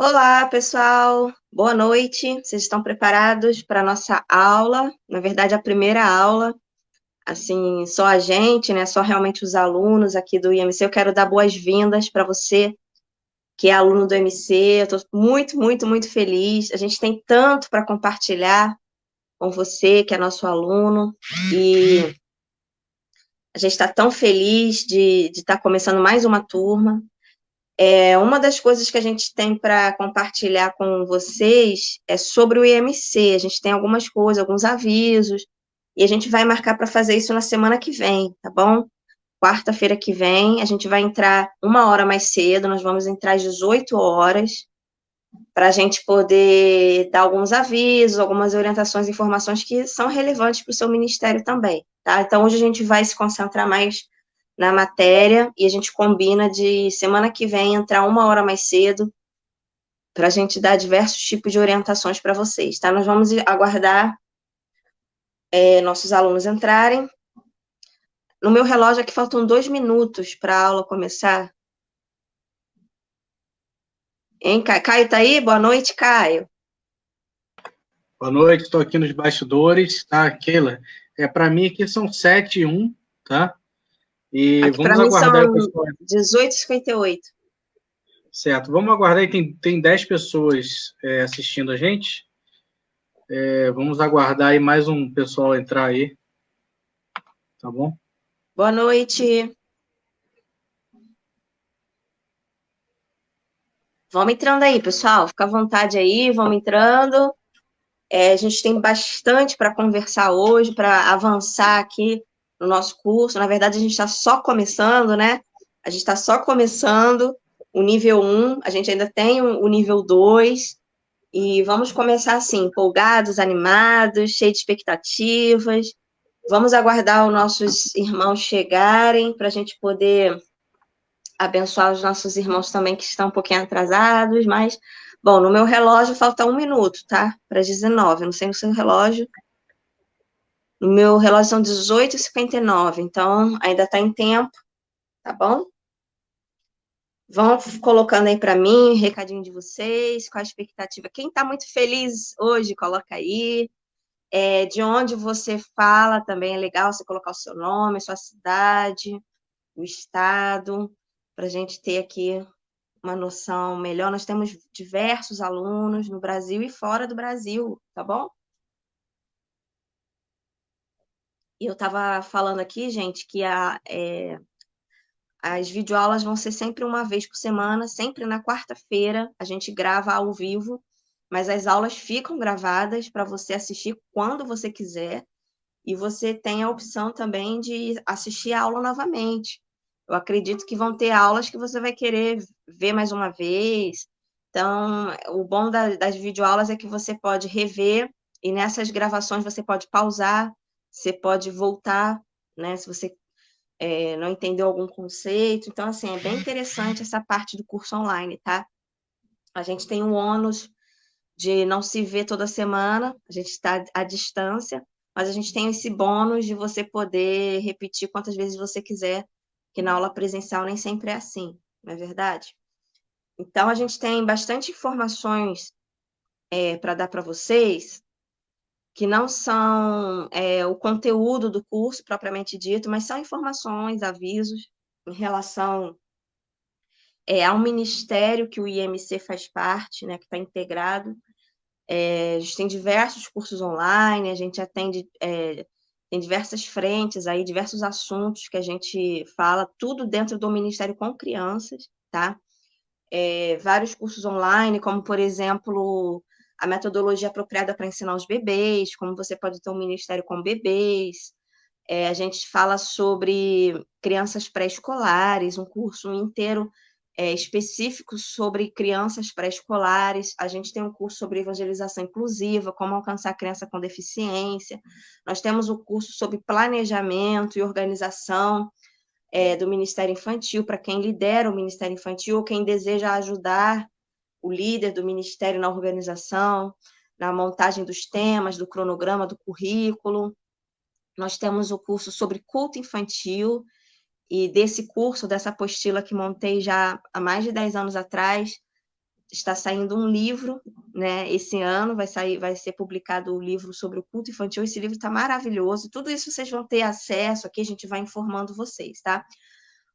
Olá, pessoal. Boa noite. Vocês estão preparados para a nossa aula? Na verdade, a primeira aula, assim, só a gente, né? Só realmente os alunos aqui do IMC. Eu quero dar boas-vindas para você, que é aluno do IMC. Eu estou muito, muito, muito feliz. A gente tem tanto para compartilhar com você, que é nosso aluno, e a gente está tão feliz de estar começando mais uma turma. Uma das coisas que a gente tem para compartilhar com vocês é sobre o IMC. A gente tem algumas coisas, alguns avisos, e a gente vai marcar para fazer isso na semana que vem, tá bom? Quarta-feira que vem, a gente vai entrar uma hora mais cedo, nós vamos entrar às 18 horas, para a gente poder dar alguns avisos, algumas orientações, informações que são relevantes para o seu ministério também, tá? Então, hoje a gente vai se concentrar mais na matéria e a gente combina de semana que vem entrar uma hora mais cedo para a gente dar diversos tipos de orientações para vocês, tá? Nós vamos aguardar nossos alunos entrarem. No meu relógio aqui faltam 2 minutos para a aula começar. Hein, Caio? Caio tá aí? Boa noite, Caio. Boa noite, estou aqui nos bastidores, tá, Keila? Para mim aqui são 7h01, tá? E Aqui para vamos mim aguardar são o pessoal, 18h58. certo? Vamos aguardar aí, tem 10 pessoas assistindo a gente. Vamos aguardar aí mais um pessoal entrar aí, tá bom? Boa noite. Vamos entrando aí, pessoal. Fica à vontade aí, vamos entrando. A gente tem bastante para conversar hoje, para avançar aqui no nosso curso. Na verdade, a gente está só começando, né? A gente está só começando o nível 1, a gente ainda tem o nível 2, e vamos começar assim, empolgados, animados, cheios de expectativas. Vamos aguardar os nossos irmãos chegarem para a gente poder abençoar os nossos irmãos também que estão um pouquinho atrasados, mas, bom, no meu relógio falta 1 minuto, tá? Para as 19, não sei no seu relógio. No meu relógio são 18h59, então ainda está em tempo, tá bom? Vão colocando aí para mim, recadinho de vocês, qual a expectativa. Quem está muito feliz hoje, coloca aí. De onde você fala também é legal você colocar o seu nome, a sua cidade, o estado, para a gente ter aqui uma noção melhor. Nós temos diversos alunos no Brasil e fora do Brasil, tá bom? E eu estava falando aqui, gente, que as videoaulas vão ser sempre uma vez por semana, sempre na quarta-feira, a gente grava ao vivo, mas as aulas ficam gravadas para você assistir quando você quiser, e você tem a opção também de assistir a aula novamente. Eu acredito que vão ter aulas que você vai querer ver mais uma vez. Então, o bom das videoaulas é que você pode rever, e nessas gravações você pode pausar, você pode voltar, né? Se você não entendeu algum conceito. Então, assim, é bem interessante essa parte do curso online, tá? A gente tem o ônus de não se ver toda semana, a gente está à distância, mas a gente tem esse bônus de você poder repetir quantas vezes você quiser, que na aula presencial nem sempre é assim, não é verdade? Então, a gente tem bastante informações para dar para vocês, que não são o conteúdo do curso propriamente dito, mas são informações, avisos em relação ao ministério que o IMC faz parte, né, que está integrado. A gente tem diversos cursos online, a gente atende, tem diversas frentes aí, diversos assuntos que a gente fala, tudo dentro do Ministério com crianças, tá? Vários cursos online, como, por exemplo, a metodologia apropriada para ensinar os bebês, como você pode ter um ministério com bebês. A gente fala sobre crianças pré-escolares, um curso inteiro específico sobre crianças pré-escolares. A gente tem um curso sobre evangelização inclusiva, como alcançar a criança com deficiência. Nós temos um curso sobre planejamento e organização do Ministério Infantil, para quem lidera o Ministério Infantil ou quem deseja ajudar o líder do Ministério na organização, na montagem dos temas, do cronograma, do currículo. Nós temos o curso sobre culto infantil, e desse curso, dessa apostila que montei já há mais de 10 anos atrás, está saindo um livro, né? Esse ano vai ser publicado o livro sobre o culto infantil. Esse livro está maravilhoso. Tudo isso vocês vão ter acesso aqui, a gente vai informando vocês, tá?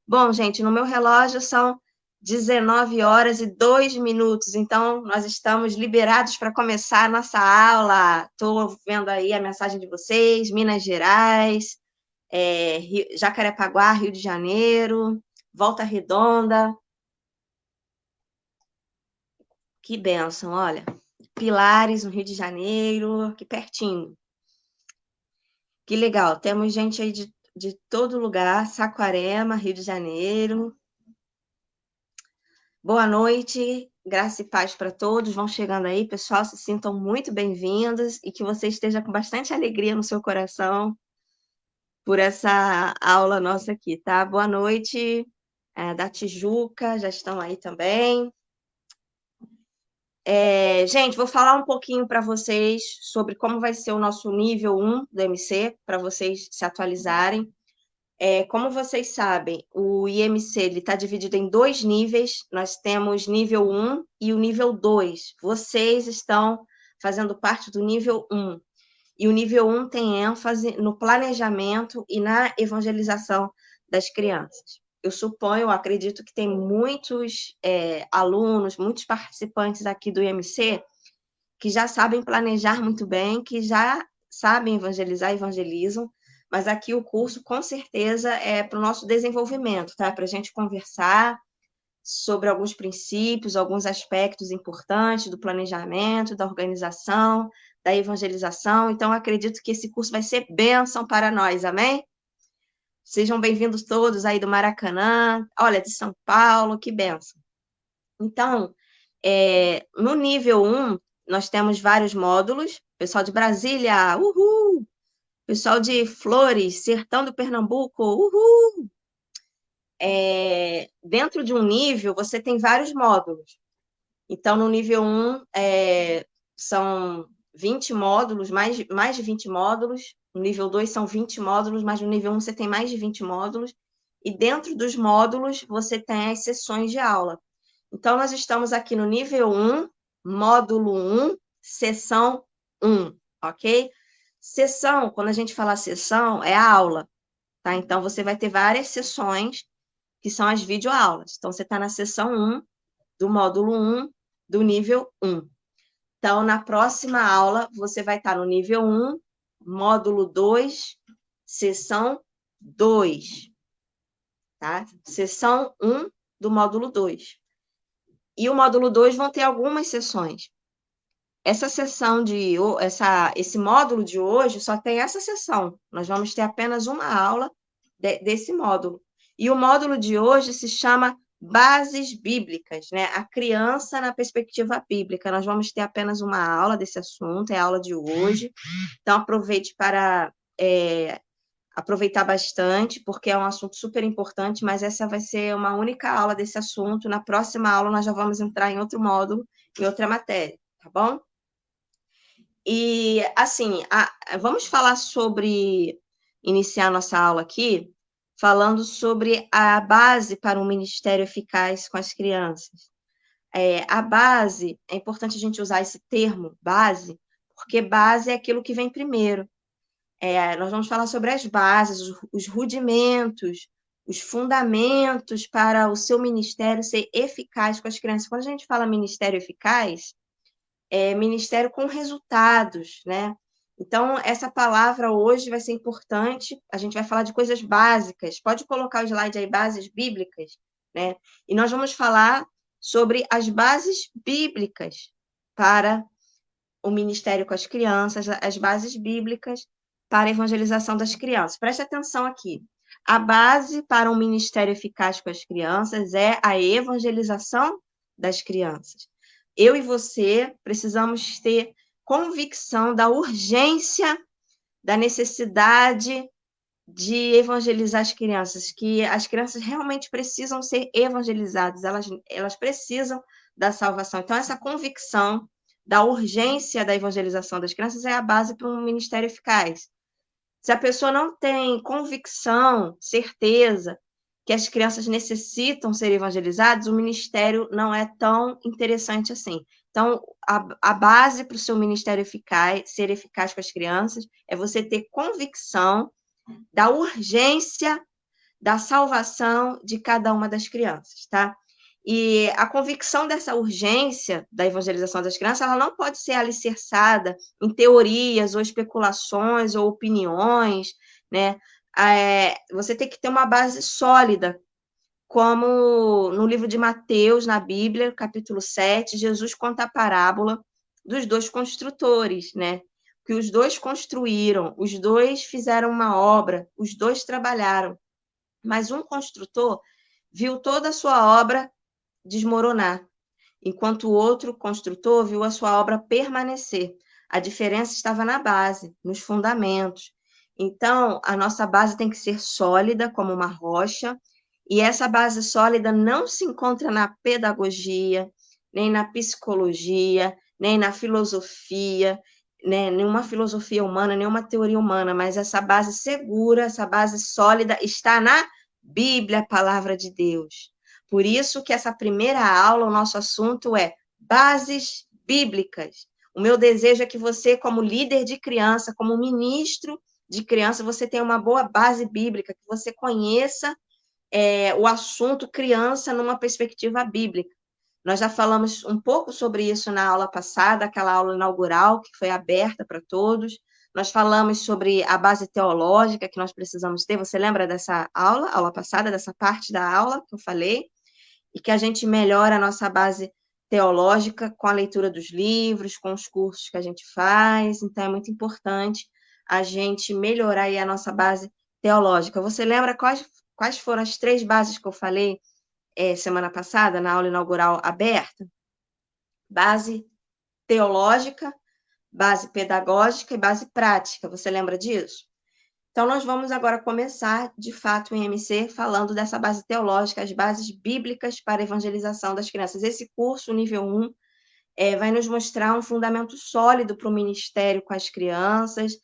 Bom, gente, no meu relógio são 19 horas e 2 minutos, então nós estamos liberados para começar a nossa aula. Estou vendo aí a mensagem de vocês, Minas Gerais, Jacarepaguá, Rio de Janeiro, Volta Redonda. Que bênção, olha. Pilares, no Rio de Janeiro, aqui pertinho. Que legal, temos gente aí de todo lugar, Saquarema, Rio de Janeiro. Boa noite, graça e paz para todos. Vão chegando aí, pessoal, se sintam muito bem-vindos e que você esteja com bastante alegria no seu coração por essa aula nossa aqui, tá? Boa noite, da Tijuca, já estão aí também. Gente, vou falar um pouquinho para vocês sobre como vai ser o nosso nível 1 do MC, para vocês se atualizarem. Como vocês sabem, o IMC está dividido em 2 níveis. Nós temos nível 1 e o nível 2. Vocês estão fazendo parte do nível 1. E o nível 1 tem ênfase no planejamento e na evangelização das crianças. Eu acredito que tem muitos alunos, muitos participantes aqui do IMC que já sabem planejar muito bem, que já sabem evangelizar, evangelizam, mas aqui o curso, com certeza, é para o nosso desenvolvimento, tá? Para a gente conversar sobre alguns princípios, alguns aspectos importantes do planejamento, da organização, da evangelização. Então, acredito que esse curso vai ser bênção para nós, amém? Sejam bem-vindos todos aí do Maracanã, olha, de São Paulo, que bênção. Então, no nível 1, nós temos vários módulos. Pessoal de Brasília, uhul! Pessoal de Flores, Sertão do Pernambuco, uhul! Dentro de um nível, você tem vários módulos. Então, no nível 1, são 20 módulos, mais de 20 módulos. No nível 2 são 20 módulos, mas no nível 1 você tem mais de 20 módulos. E dentro dos módulos, você tem as sessões de aula. Então, nós estamos aqui no nível 1, módulo 1, sessão 1, ok? Sessão, quando a gente fala sessão, é a aula, tá? Então, você vai ter várias sessões, que são as videoaulas. Então, você está na sessão 1, do módulo 1, do nível 1. Então, na próxima aula, você vai estar no nível 1, módulo 2, sessão 2, tá? Sessão 1 do módulo 2. E o módulo 2 vão ter algumas sessões. Esse módulo de hoje só tem essa sessão. Nós vamos ter apenas uma aula desse módulo. E o módulo de hoje se chama Bases Bíblicas, né? A criança na perspectiva bíblica. Nós vamos ter apenas uma aula desse assunto, é a aula de hoje. Então, aproveite para aproveitar bastante, porque é um assunto super importante, mas essa vai ser uma única aula desse assunto. Na próxima aula, nós já vamos entrar em outro módulo, em outra matéria, tá bom? E, assim, vamos falar iniciar nossa aula aqui, falando sobre a base para um ministério eficaz com as crianças. A base, é importante a gente usar esse termo, base, porque base é aquilo que vem primeiro. Nós vamos falar sobre as bases, os rudimentos, os fundamentos para o seu ministério ser eficaz com as crianças. Quando a gente fala ministério eficaz, é ministério com resultados, né? Então, essa palavra hoje vai ser importante, a gente vai falar de coisas básicas. Pode colocar o slide aí, bases bíblicas, né? E nós vamos falar sobre as bases bíblicas para o ministério com as crianças, as bases bíblicas para a evangelização das crianças. Preste atenção aqui. A base para um ministério eficaz com as crianças é a evangelização das crianças. Eu e você precisamos ter convicção da urgência, da necessidade de evangelizar as crianças, que as crianças realmente precisam ser evangelizadas, elas precisam da salvação. Então, essa convicção da urgência da evangelização das crianças é a base para um ministério eficaz. Se a pessoa não tem convicção, certeza que as crianças necessitam ser evangelizadas, o ministério não é tão interessante assim. Então, a base para o seu ministério ser eficaz com as crianças é você ter convicção da urgência da salvação de cada uma das crianças, tá? E a convicção dessa urgência da evangelização das crianças, ela não pode ser alicerçada em teorias ou especulações ou opiniões, né? Você tem que ter uma base sólida, como no livro de Mateus, na Bíblia, capítulo 7, Jesus conta a parábola dos dois construtores, né? Que os dois construíram, os dois fizeram uma obra, os dois trabalharam, mas um construtor viu toda a sua obra desmoronar, enquanto o outro construtor viu a sua obra permanecer. A diferença estava na base, nos fundamentos. Então, a nossa base tem que ser sólida como uma rocha, e essa base sólida não se encontra na pedagogia, nem na psicologia, nem na filosofia, né? Nenhuma filosofia humana, nenhuma teoria humana, mas essa base segura, essa base sólida está na Bíblia, a palavra de Deus. Por isso que essa primeira aula, o nosso assunto é bases bíblicas. O meu desejo é que você, como líder de criança, como ministro de criança, você tenha uma boa base bíblica, que você conheça o assunto criança numa perspectiva bíblica. Nós já falamos um pouco sobre isso na aula passada, aquela aula inaugural que foi aberta para todos. Nós falamos sobre a base teológica que nós precisamos ter. Você lembra dessa aula passada, dessa parte da aula que eu falei? E que a gente melhora a nossa base teológica com a leitura dos livros, com os cursos que a gente faz. Então, é muito importante a gente melhorar aí a nossa base teológica. Você lembra quais foram as 3 bases que eu falei semana passada, na aula inaugural aberta? Base teológica, base pedagógica e base prática. Você lembra disso? Então, nós vamos agora começar, de fato, o IMC, falando dessa base teológica, as bases bíblicas para a evangelização das crianças. Esse curso, nível 1, vai nos mostrar um fundamento sólido para o ministério com as crianças.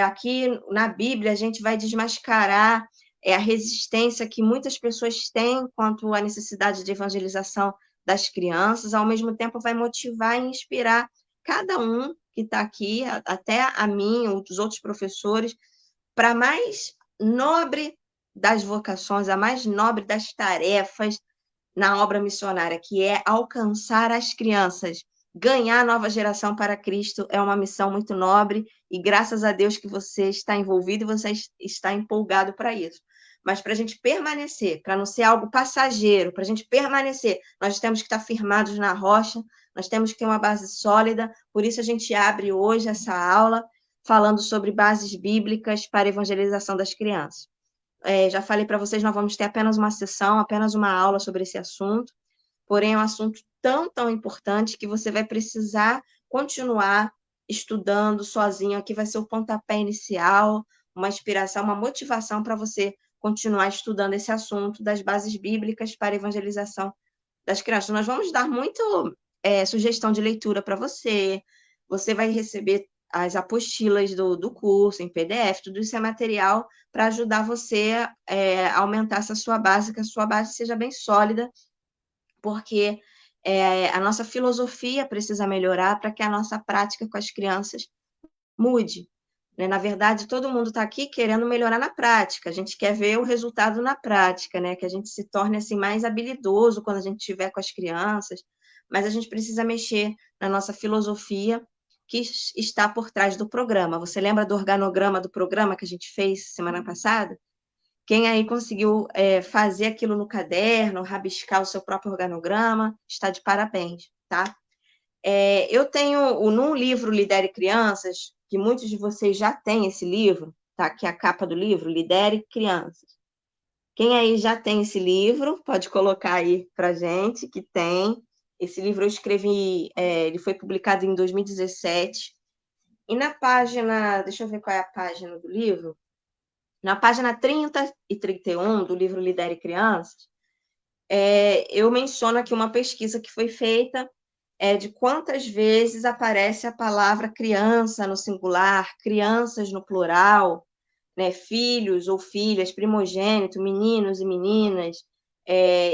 Aqui na Bíblia, a gente vai desmascarar a resistência que muitas pessoas têm quanto à necessidade de evangelização das crianças, ao mesmo tempo vai motivar e inspirar cada um que está aqui, até a mim, ou dos outros professores, para a mais nobre das vocações, a mais nobre das tarefas na obra missionária, que é alcançar as crianças. Ganhar a nova geração para Cristo é uma missão muito nobre e graças a Deus que você está envolvido e você está empolgado para isso. Mas para a gente permanecer, para não ser algo passageiro, para a gente permanecer, nós temos que estar firmados na rocha, nós temos que ter uma base sólida, por isso a gente abre hoje essa aula falando sobre bases bíblicas para a evangelização das crianças. Já falei para vocês, nós vamos ter apenas uma sessão, apenas uma aula sobre esse assunto, porém é um assunto tão importante que você vai precisar continuar estudando sozinho. Aqui vai ser o pontapé inicial, uma inspiração, uma motivação para você continuar estudando esse assunto das bases bíblicas para a evangelização das crianças. Nós vamos dar muito sugestão de leitura para você, você vai receber as apostilas do curso em PDF, tudo isso é material para ajudar você a aumentar essa sua base, que a sua base seja bem sólida, porque a nossa filosofia precisa melhorar para que a nossa prática com as crianças mude. Né? Na verdade, todo mundo está aqui querendo melhorar na prática, a gente quer ver o resultado na prática, né? Que a gente se torne assim, mais habilidoso quando a gente estiver com as crianças, mas a gente precisa mexer na nossa filosofia que está por trás do programa. Você lembra do organograma do programa que a gente fez semana passada? Quem aí conseguiu fazer aquilo no caderno, rabiscar o seu próprio organograma, está de parabéns, tá? Eu tenho, num livro Lidere Crianças, que muitos de vocês já têm esse livro, tá? Que é a capa do livro, Lidere Crianças. Quem aí já tem esse livro, pode colocar aí pra gente, que tem. Esse livro eu escrevi, ele foi publicado em 2017. E na página, deixa eu ver qual é a página do livro. Na página 30 e 31 do livro Lidere Crianças, eu menciono aqui uma pesquisa que foi feita de quantas vezes aparece a palavra criança no singular, crianças no plural, né, filhos ou filhas, primogênito, meninos e meninas,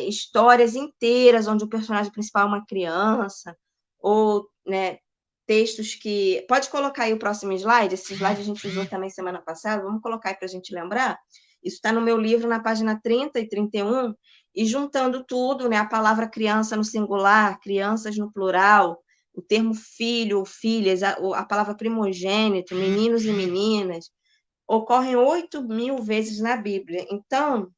histórias inteiras onde o personagem principal é uma criança, ou, né, textos que... Pode colocar aí o próximo slide, esse slide a gente usou também semana passada, vamos colocar aí para a gente lembrar. Isso está no meu livro, na página 30 e 31, e juntando tudo, né, a palavra criança no singular, crianças no plural, o termo filho ou filhas, a palavra primogênito, meninos e meninas, ocorrem 8.000 vezes na Bíblia. Então,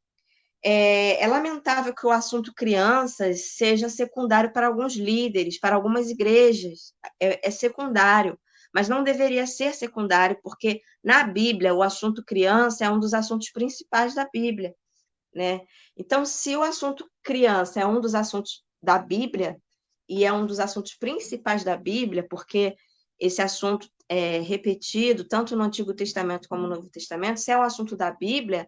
é lamentável que o assunto crianças seja secundário para alguns líderes, para algumas igrejas. É secundário, mas não deveria ser secundário, porque na Bíblia o assunto criança é um dos assuntos principais da Bíblia, né? Então, se o assunto criança é um dos assuntos da Bíblia, e é um dos assuntos principais da Bíblia, porque esse assunto é repetido tanto no Antigo Testamento como no Novo Testamento, se é um assunto da Bíblia,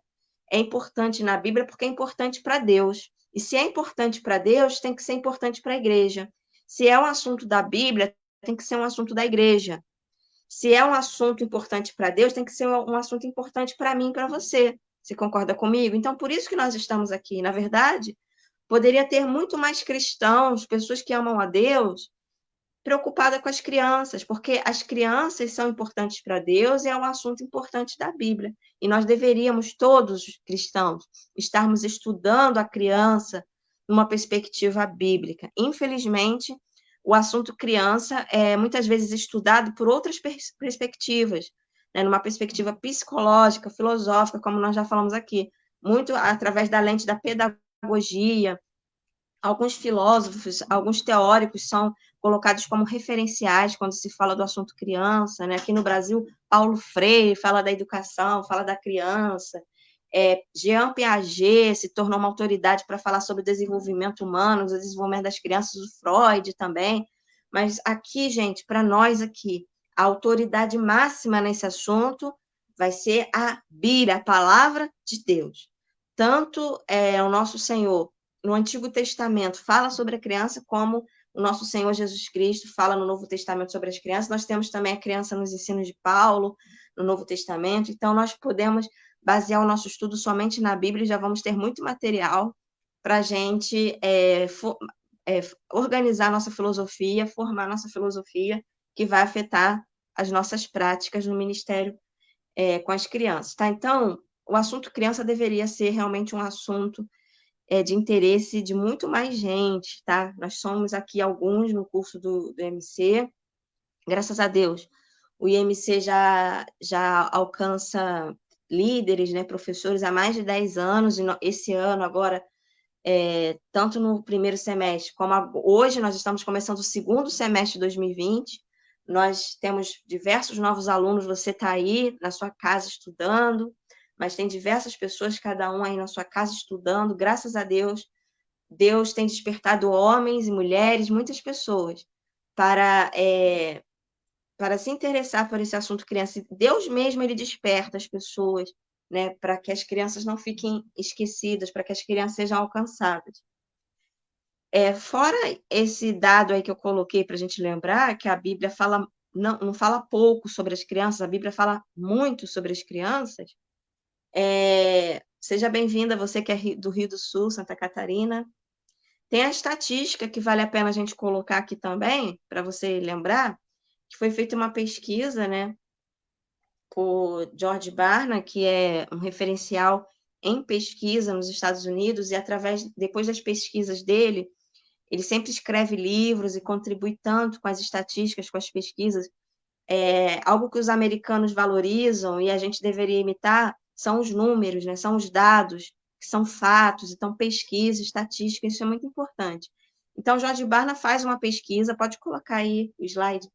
é importante na Bíblia porque é importante para Deus. E se é importante para Deus, tem que ser importante para a igreja. Se é um assunto da Bíblia, tem que ser um assunto da igreja. Se é um assunto importante para Deus, tem que ser um assunto importante para mim e para você. Você concorda comigo? Então, por isso que nós estamos aqui. Na verdade, poderia ter muito mais cristãos, pessoas que amam a Deus, preocupada com as crianças, porque as crianças são importantes para Deus e é um assunto importante da Bíblia. E nós deveríamos, todos os cristãos, estarmos estudando a criança numa perspectiva bíblica. Infelizmente, o assunto criança é muitas vezes estudado por outras perspectivas, né? Numa perspectiva psicológica, filosófica, como nós já falamos aqui, muito através da lente da pedagogia. Alguns filósofos, alguns teóricos são colocados como referenciais quando se fala do assunto criança, né? Aqui no Brasil, Paulo Freire fala da educação, fala da criança. Jean Piaget se tornou uma autoridade para falar sobre o desenvolvimento humano, o desenvolvimento das crianças, o Freud também. Mas aqui, gente, para nós aqui, a autoridade máxima nesse assunto vai ser a Bíblia, a palavra de Deus. Tanto o nosso Senhor no Antigo Testamento fala sobre a criança, como o nosso Senhor Jesus Cristo fala no Novo Testamento sobre as crianças. Nós temos também a criança nos ensinos de Paulo, no Novo Testamento. Então, nós podemos basear o nosso estudo somente na Bíblia e já vamos ter muito material para a gente organizar nossa filosofia, formar nossa filosofia, que vai afetar as nossas práticas no ministério com as crianças. Tá? Então, o assunto criança deveria ser realmente um assunto de interesse de muito mais gente, tá? Nós somos aqui alguns no curso do IMC, graças a Deus. O IMC já alcança líderes, né, professores há mais de 10 anos, e esse ano agora, tanto no primeiro semestre, como hoje nós estamos começando o segundo semestre de 2020, nós temos diversos novos alunos, você está aí na sua casa estudando, mas tem diversas pessoas, cada um aí na sua casa estudando, graças a Deus. Deus tem despertado homens e mulheres, muitas pessoas, para se interessar por esse assunto criança. Deus mesmo, ele desperta as pessoas, né, para que as crianças não fiquem esquecidas, para que as crianças sejam alcançadas. Fora esse dado aí que eu coloquei para a gente lembrar, que a Bíblia fala, não fala pouco sobre as crianças, a Bíblia fala muito sobre as crianças. Seja bem-vinda, você que é do Rio do Sul, Santa Catarina. Tem a estatística que vale a pena a gente colocar aqui também, para você lembrar, que foi feita uma pesquisa, né, por George Barna, que é um referencial em pesquisa nos Estados Unidos, e depois das pesquisas dele, ele sempre escreve livros e contribui tanto com as estatísticas, com as pesquisas. Algo que os americanos valorizam e a gente deveria imitar são os números, né? São os dados, que são fatos, então pesquisa, estatística, isso é muito importante. Então, Jorge Barna faz uma pesquisa, pode colocar aí o slide,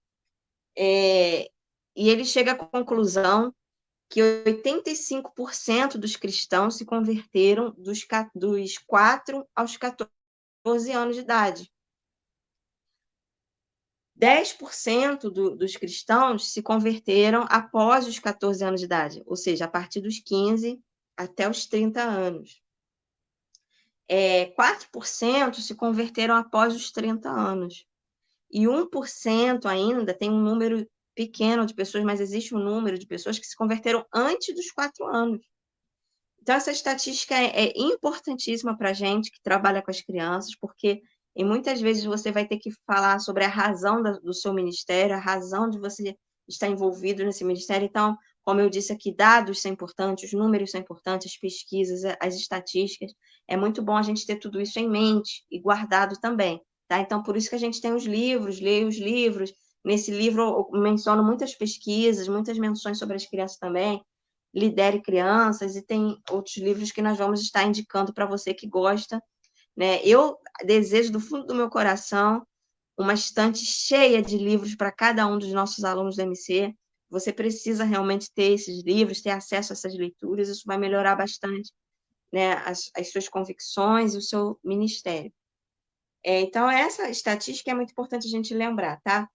e ele chega à conclusão que 85% dos cristãos se converteram dos 4 aos 14 anos de idade. 10% dos cristãos se converteram após os 14 anos de idade, ou seja, a partir dos 15 até os 30 anos. 4% se converteram após os 30 anos. E 1% ainda tem um número pequeno de pessoas, mas existe um número de pessoas que se converteram antes dos 4 anos. Então, essa estatística é importantíssima para a gente que trabalha com as crianças, porque e muitas vezes você vai ter que falar sobre a razão do seu ministério, a razão de você estar envolvido nesse ministério. Então, como eu disse aqui, dados são importantes, os números são importantes, as pesquisas, as estatísticas. É muito bom a gente ter tudo isso em mente e guardado também, tá? Então, por isso que a gente tem os livros, leia os livros. Nesse livro eu menciono muitas pesquisas, muitas menções sobre as crianças também. Lidere Crianças, e tem outros livros que nós vamos estar indicando para você que gosta, né? Eu desejo do fundo do meu coração uma estante cheia de livros para cada um dos nossos alunos do MC. Você precisa realmente ter esses livros, ter acesso a essas leituras, isso vai melhorar bastante, né, as suas convicções e o seu ministério. Então, essa estatística é muito importante a gente lembrar, tá?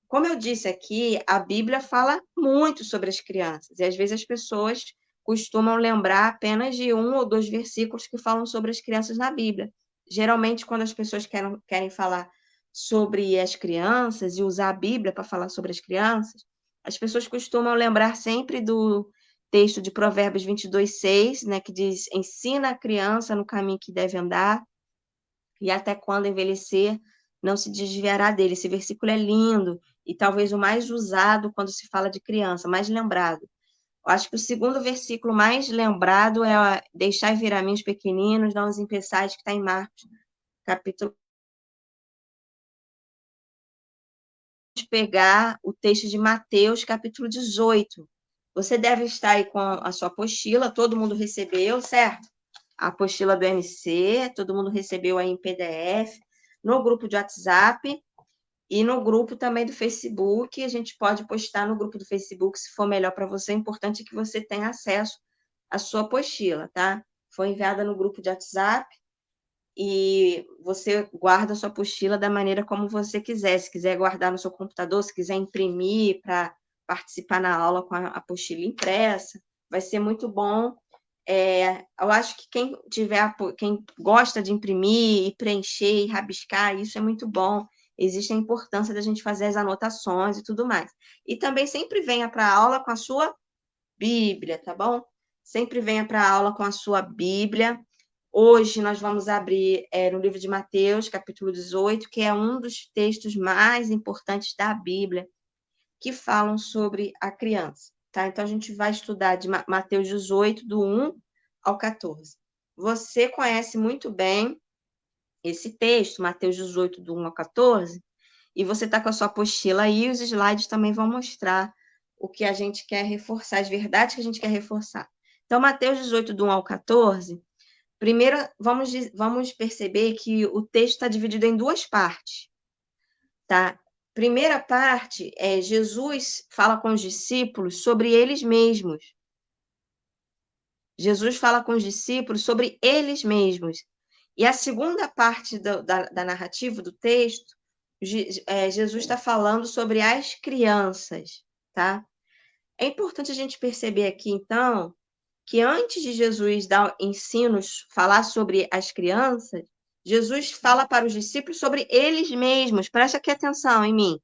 Como eu disse aqui, a Bíblia fala muito sobre as crianças, e às vezes as pessoas costumam lembrar apenas de 1 ou 2 versículos que falam sobre as crianças na Bíblia. Geralmente, quando as pessoas querem falar sobre as crianças e usar a Bíblia para falar sobre as crianças, as pessoas costumam lembrar sempre do texto de Provérbios 22:6, né, que diz: ensina a criança no caminho que deve andar, e até quando envelhecer, não se desviará dele. Esse versículo é lindo, e talvez o mais usado quando se fala de criança, mais lembrado. Eu acho que o segundo versículo mais lembrado é deixai vir a mim os pequeninos, não os impeçais, que está em Marcos, capítulo. Vamos pegar o texto de Mateus, capítulo 18. Você deve estar aí com a sua apostila, todo mundo recebeu, certo? A apostila do MC, todo mundo recebeu aí em PDF, no grupo de WhatsApp e no grupo também do Facebook. A gente pode postar no grupo do Facebook, se for melhor para você. O importante é que você tenha acesso à sua apostila, tá? Foi enviada no grupo de WhatsApp e você guarda a sua apostila da maneira como você quiser. Se quiser guardar no seu computador, se quiser imprimir para participar na aula com a apostila impressa, vai ser muito bom. Eu acho que quem gosta de imprimir e preencher e rabiscar, isso é muito bom. Existe a importância da gente fazer as anotações e tudo mais. E também sempre venha para a aula com a sua Bíblia, tá bom? Sempre venha para a aula com a sua Bíblia. Hoje nós vamos abrir no livro de Mateus, capítulo 18, que é um dos textos mais importantes da Bíblia, que falam sobre a criança, tá? Então a gente vai estudar de Mateus 18, do 1 ao 14. Você conhece muito bem esse texto, Mateus 18, do 1 ao 14, e você está com a sua apostila aí, os slides também vão mostrar o que a gente quer reforçar, as verdades que a gente quer reforçar. Então, Mateus 18, do 1 ao 14, primeiro vamos perceber que o texto está dividido em 2 partes, tá? Primeira parte é Jesus fala com os discípulos sobre eles mesmos. Jesus fala com os discípulos sobre eles mesmos. E a segunda parte da narrativa, do texto, Jesus está falando sobre as crianças, tá? É importante a gente perceber aqui, então, que antes de Jesus dar ensinos, falar sobre as crianças, Jesus fala para os discípulos sobre eles mesmos. Presta aqui atenção em mim.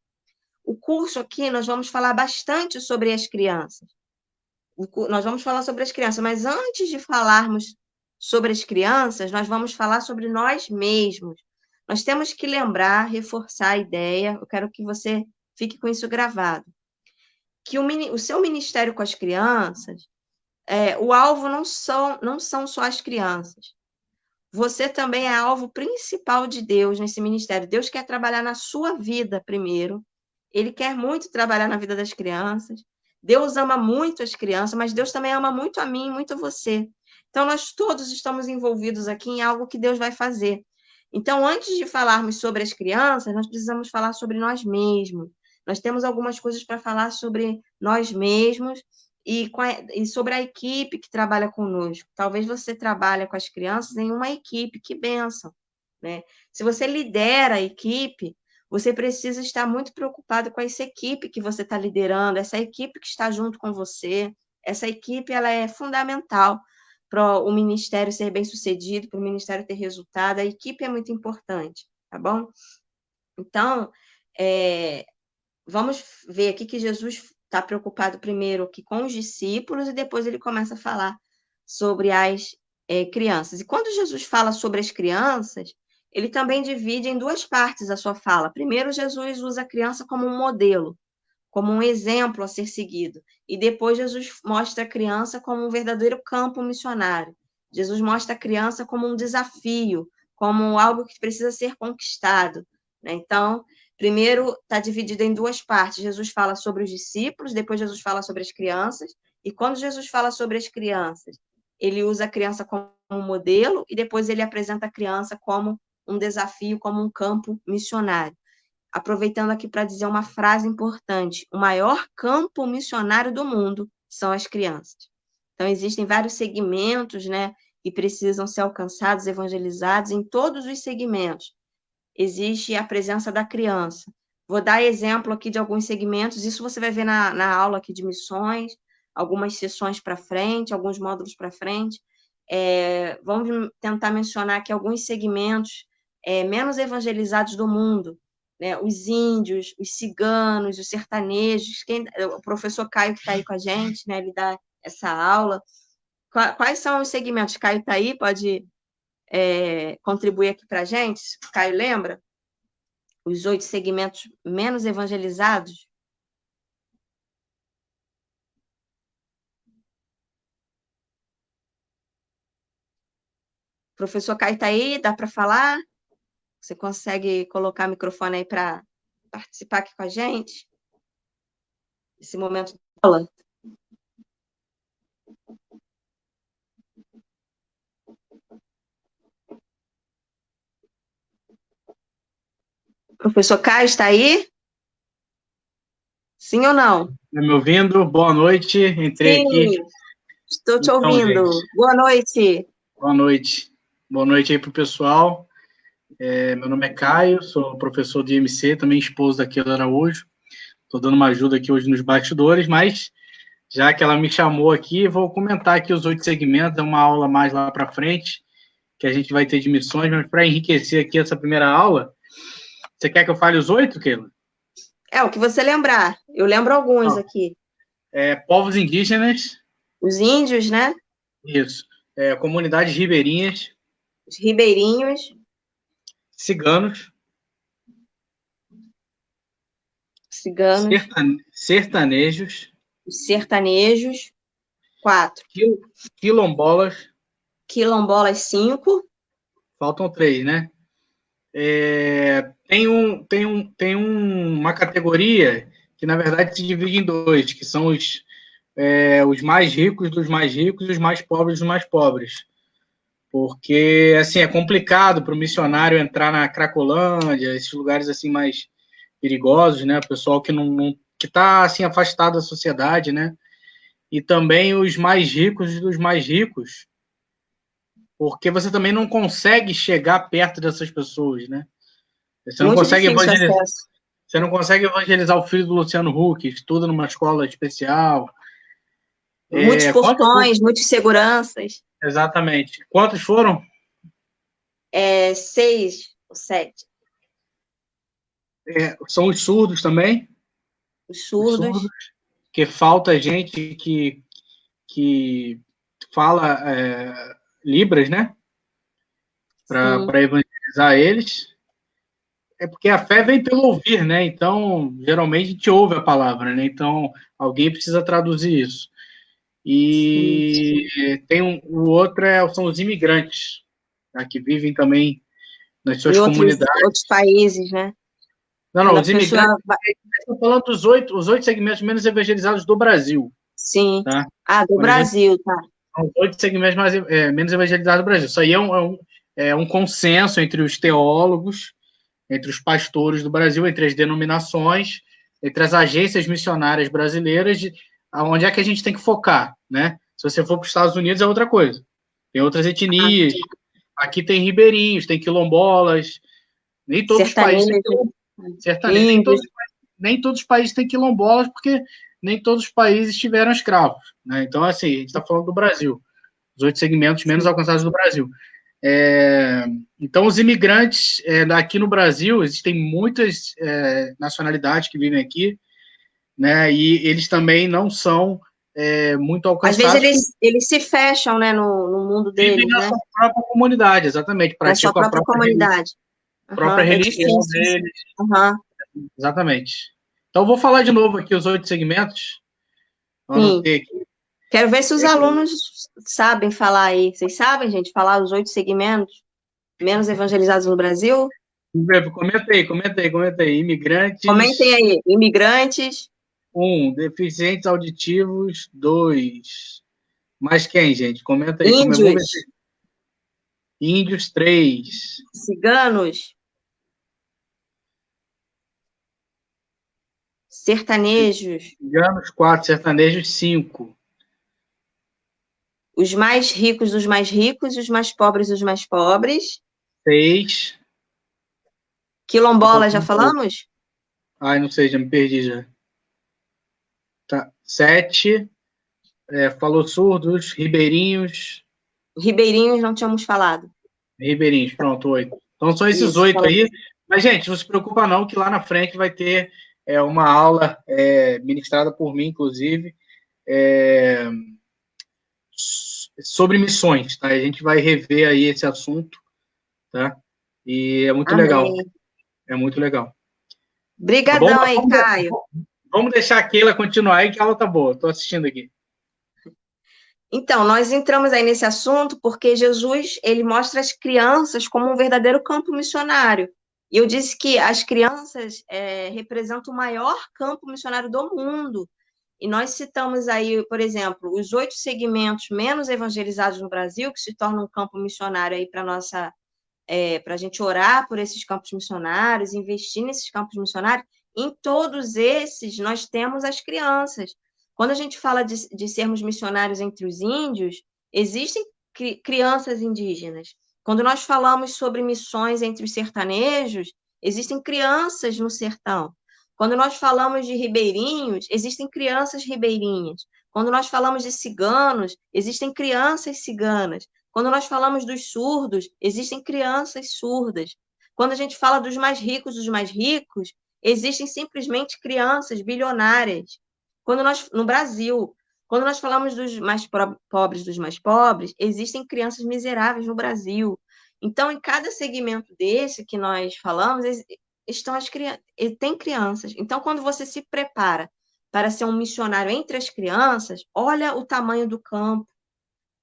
O curso aqui, nós vamos falar bastante sobre as crianças. Nós vamos falar sobre as crianças, mas antes de falarmos sobre as crianças, nós vamos falar sobre nós mesmos. Nós temos que lembrar, reforçar a ideia, eu quero que você fique com isso gravado, que o seu ministério com as crianças, o alvo não são só as crianças. Você também é alvo principal de Deus nesse ministério. Deus quer trabalhar na sua vida primeiro. Ele quer muito trabalhar na vida das crianças. Deus ama muito as crianças, mas Deus também ama muito a mim, muito a você. Então, nós todos estamos envolvidos aqui em algo que Deus vai fazer. Então, antes de falarmos sobre as crianças, nós precisamos falar sobre nós mesmos. Nós temos algumas coisas para falar sobre nós mesmos e sobre a equipe que trabalha conosco. Talvez você trabalhe com as crianças em uma equipe, que bênção, né? Se você lidera a equipe, você precisa estar muito preocupado com essa equipe que você está liderando, essa equipe que está junto com você. Essa equipe ela é fundamental para o ministério ser bem sucedido, para o ministério ter resultado. A equipe é muito importante, tá bom? Então, vamos ver aqui que Jesus está preocupado primeiro aqui com os discípulos e depois ele começa a falar sobre as crianças. E quando Jesus fala sobre as crianças, ele também divide em duas partes a sua fala. Primeiro, Jesus usa a criança como um modelo, como um exemplo a ser seguido. E depois Jesus mostra a criança como um verdadeiro campo missionário. Jesus mostra a criança como um desafio, como algo que precisa ser conquistado, né? Então, primeiro está dividido em duas partes. Jesus fala sobre os discípulos, depois Jesus fala sobre as crianças. E quando Jesus fala sobre as crianças, ele usa a criança como um modelo e depois ele apresenta a criança como um desafio, como um campo missionário. Aproveitando aqui para dizer uma frase importante: o maior campo missionário do mundo são as crianças. Então, existem vários segmentos, né, que precisam ser alcançados, evangelizados. Em todos os segmentos existe a presença da criança. Vou dar exemplo aqui de alguns segmentos, isso você vai ver na aula aqui de missões, algumas sessões para frente, alguns módulos para frente. Vamos tentar mencionar aqui alguns segmentos menos evangelizados do mundo, né? Os índios, os ciganos, os sertanejos. O professor Caio que está aí com a gente, né? Ele dá essa aula. Quais são os segmentos? Caio está aí, pode contribuir aqui para a gente? Caio lembra? Os 8 segmentos menos evangelizados? Professor Caio está aí, dá para falar? Você consegue colocar o microfone aí para participar aqui com a gente? Esse momento de aula? Professor Caio está aí? Sim ou não? Tá me ouvindo? Boa noite. Entrei Sim, aqui. estou te Então, ouvindo. gente, Boa noite. boa noite. Boa noite aí para o pessoal. Meu nome é Caio, sou professor de IMC, também esposo da Keila Araújo. Estou dando uma ajuda aqui hoje nos bastidores, mas já que ela me chamou aqui, vou comentar aqui os 8 segmentos, é uma aula mais lá para frente, que a gente vai ter de missões, mas para enriquecer aqui essa primeira aula, você quer que eu fale os 8, Keila? O que você lembrar. Eu lembro alguns aqui. Povos indígenas. Os índios, né? Isso. Comunidades ribeirinhas. Os ribeirinhos. Ciganos. Ciganos. Sertanejos. Os sertanejos. 4. Quilombolas. Quilombolas, 5. Faltam 3, né? Tem uma categoria que, na verdade, se divide em 2, que são os mais ricos dos mais ricos e os mais pobres dos mais pobres. Porque, assim, é complicado para o missionário entrar na Cracolândia, esses lugares, assim, mais perigosos, né? O pessoal que que está, assim, afastado da sociedade, né? E também os mais ricos dos mais ricos, porque você também não consegue chegar perto dessas pessoas, né? Você não Muito consegue difícil evangelizar, acesso. você não consegue evangelizar o filho do Luciano Huck, que estuda numa escola especial. Muitos portões, muitas seguranças. Exatamente. Quantos foram? 6 ou 7. São os surdos também. Os surdos. Que falta gente que fala Libras, né? Para evangelizar eles. É porque a fé vem pelo ouvir, né? Então, geralmente a gente ouve a palavra, né? Então, alguém precisa traduzir isso. E tem o outro são os imigrantes, tá? Que vivem também nas suas comunidades. Outros países, né? Não, os imigrantes. Estou falando dos 8 segmentos menos evangelizados do Brasil. Sim. Tá? Do Brasil, tá. São os 8 segmentos menos evangelizados do Brasil. Isso aí é um consenso entre os teólogos, entre os pastores do Brasil, entre as denominações, entre as agências missionárias brasileiras, onde é que a gente tem que focar, né? Se você for para os Estados Unidos, é outra coisa. Tem outras etnias. Aqui tem ribeirinhos, tem quilombolas. Nem todos os países têm quilombolas. Nem todos os países têm quilombolas, porque nem todos os países tiveram escravos, né? Então, assim, a gente está falando do Brasil. Os 8 segmentos menos alcançados do Brasil. Então, os imigrantes aqui no Brasil, existem muitas nacionalidades que vivem aqui, né? E eles também não são muito Às vezes alcançados, eles se fecham, né, no mundo vivem deles, na né? sua própria comunidade, exatamente, Na sua praticam a própria comunidade. própria Aham, é religião difícil. deles, Aham, exatamente. Então, eu vou falar de novo aqui os 8 segmentos, eu sim. anotei aqui. Quero ver se os alunos sabem falar aí. Vocês sabem, gente, falar os 8 segmentos menos evangelizados no Brasil? Comenta aí. Comentem Imigrantes, aí. Imigrantes, 1. Deficientes auditivos, 2. Mais quem, gente? Comenta aí. Vamos ver. índios, Índios, 3. ciganos, sertanejos, Ciganos, 4. Sertanejos, 5. os mais ricos dos mais ricos e os mais pobres dos mais pobres. 6. Tá Quilombola, já faltando 2. falamos? Ai, não sei, já me perdi já. Tá. 7. Falou surdos, ribeirinhos. Ribeirinhos, não tínhamos falado. Ribeirinhos, pronto, 8. Então são esses Isso, 8 falamos. aí. Mas, gente, não se preocupa não, que lá na frente vai ter uma aula ministrada por mim, inclusive, é, sobre missões, tá? A gente vai rever aí esse assunto, tá? E é muito legal, Amém. é muito legal. Tá bom? Brigadão aí, Caio. Vamos deixar a Keila continuar aí, que a aula tá boa. Estou assistindo aqui. Então, nós entramos aí nesse assunto porque Jesus, ele mostra as crianças como um verdadeiro campo missionário. E eu disse que as crianças representam o maior campo missionário do mundo. E nós citamos aí, por exemplo, os 8 segmentos menos evangelizados no Brasil, que se tornam um campo missionário aí para nossa, para a gente orar por esses campos missionários, investir nesses campos missionários. Em todos esses, nós temos as crianças. Quando a gente fala de sermos missionários entre os índios, existem crianças indígenas. Quando nós falamos sobre missões entre os sertanejos, existem crianças no sertão. Quando nós falamos de ribeirinhos, existem crianças ribeirinhas. Quando nós falamos de ciganos, existem crianças ciganas. Quando nós falamos dos surdos, existem crianças surdas. Quando a gente fala dos mais ricos, existem simplesmente crianças bilionárias. Quando nós, no Brasil, quando nós falamos dos mais pobres dos mais pobres, existem crianças miseráveis no Brasil. Então, em cada segmento desse que nós falamos, estão as crianças, tem crianças. Então, quando você se prepara para ser um missionário entre as crianças, olha o tamanho do campo,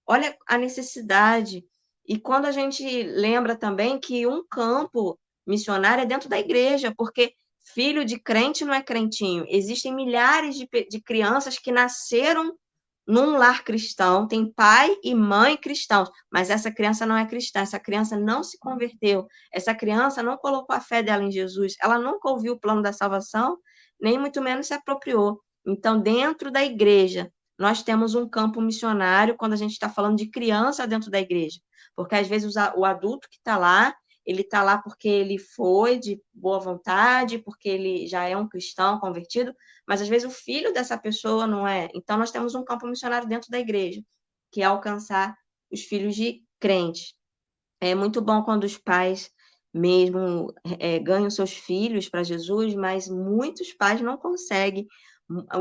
olha a necessidade. E quando a gente lembra também que um campo missionário é dentro da igreja, porque filho de crente não é crentinho. Existem milhares de crianças que nasceram num lar cristão, tem pai e mãe cristãos, mas essa criança não é cristã, essa criança não se converteu, essa criança não colocou a fé dela em Jesus, ela nunca ouviu o plano da salvação, nem muito menos se apropriou. Então, dentro da igreja, nós temos um campo missionário quando a gente está falando de criança dentro da igreja, porque às vezes o adulto que está lá, ele está lá porque ele foi de boa vontade, porque ele já é um cristão convertido, mas às vezes o filho dessa pessoa não é. Então, nós temos um campo missionário dentro da igreja, que é alcançar os filhos de crentes. É muito bom quando os pais mesmo ganham seus filhos para Jesus, mas muitos pais não conseguem.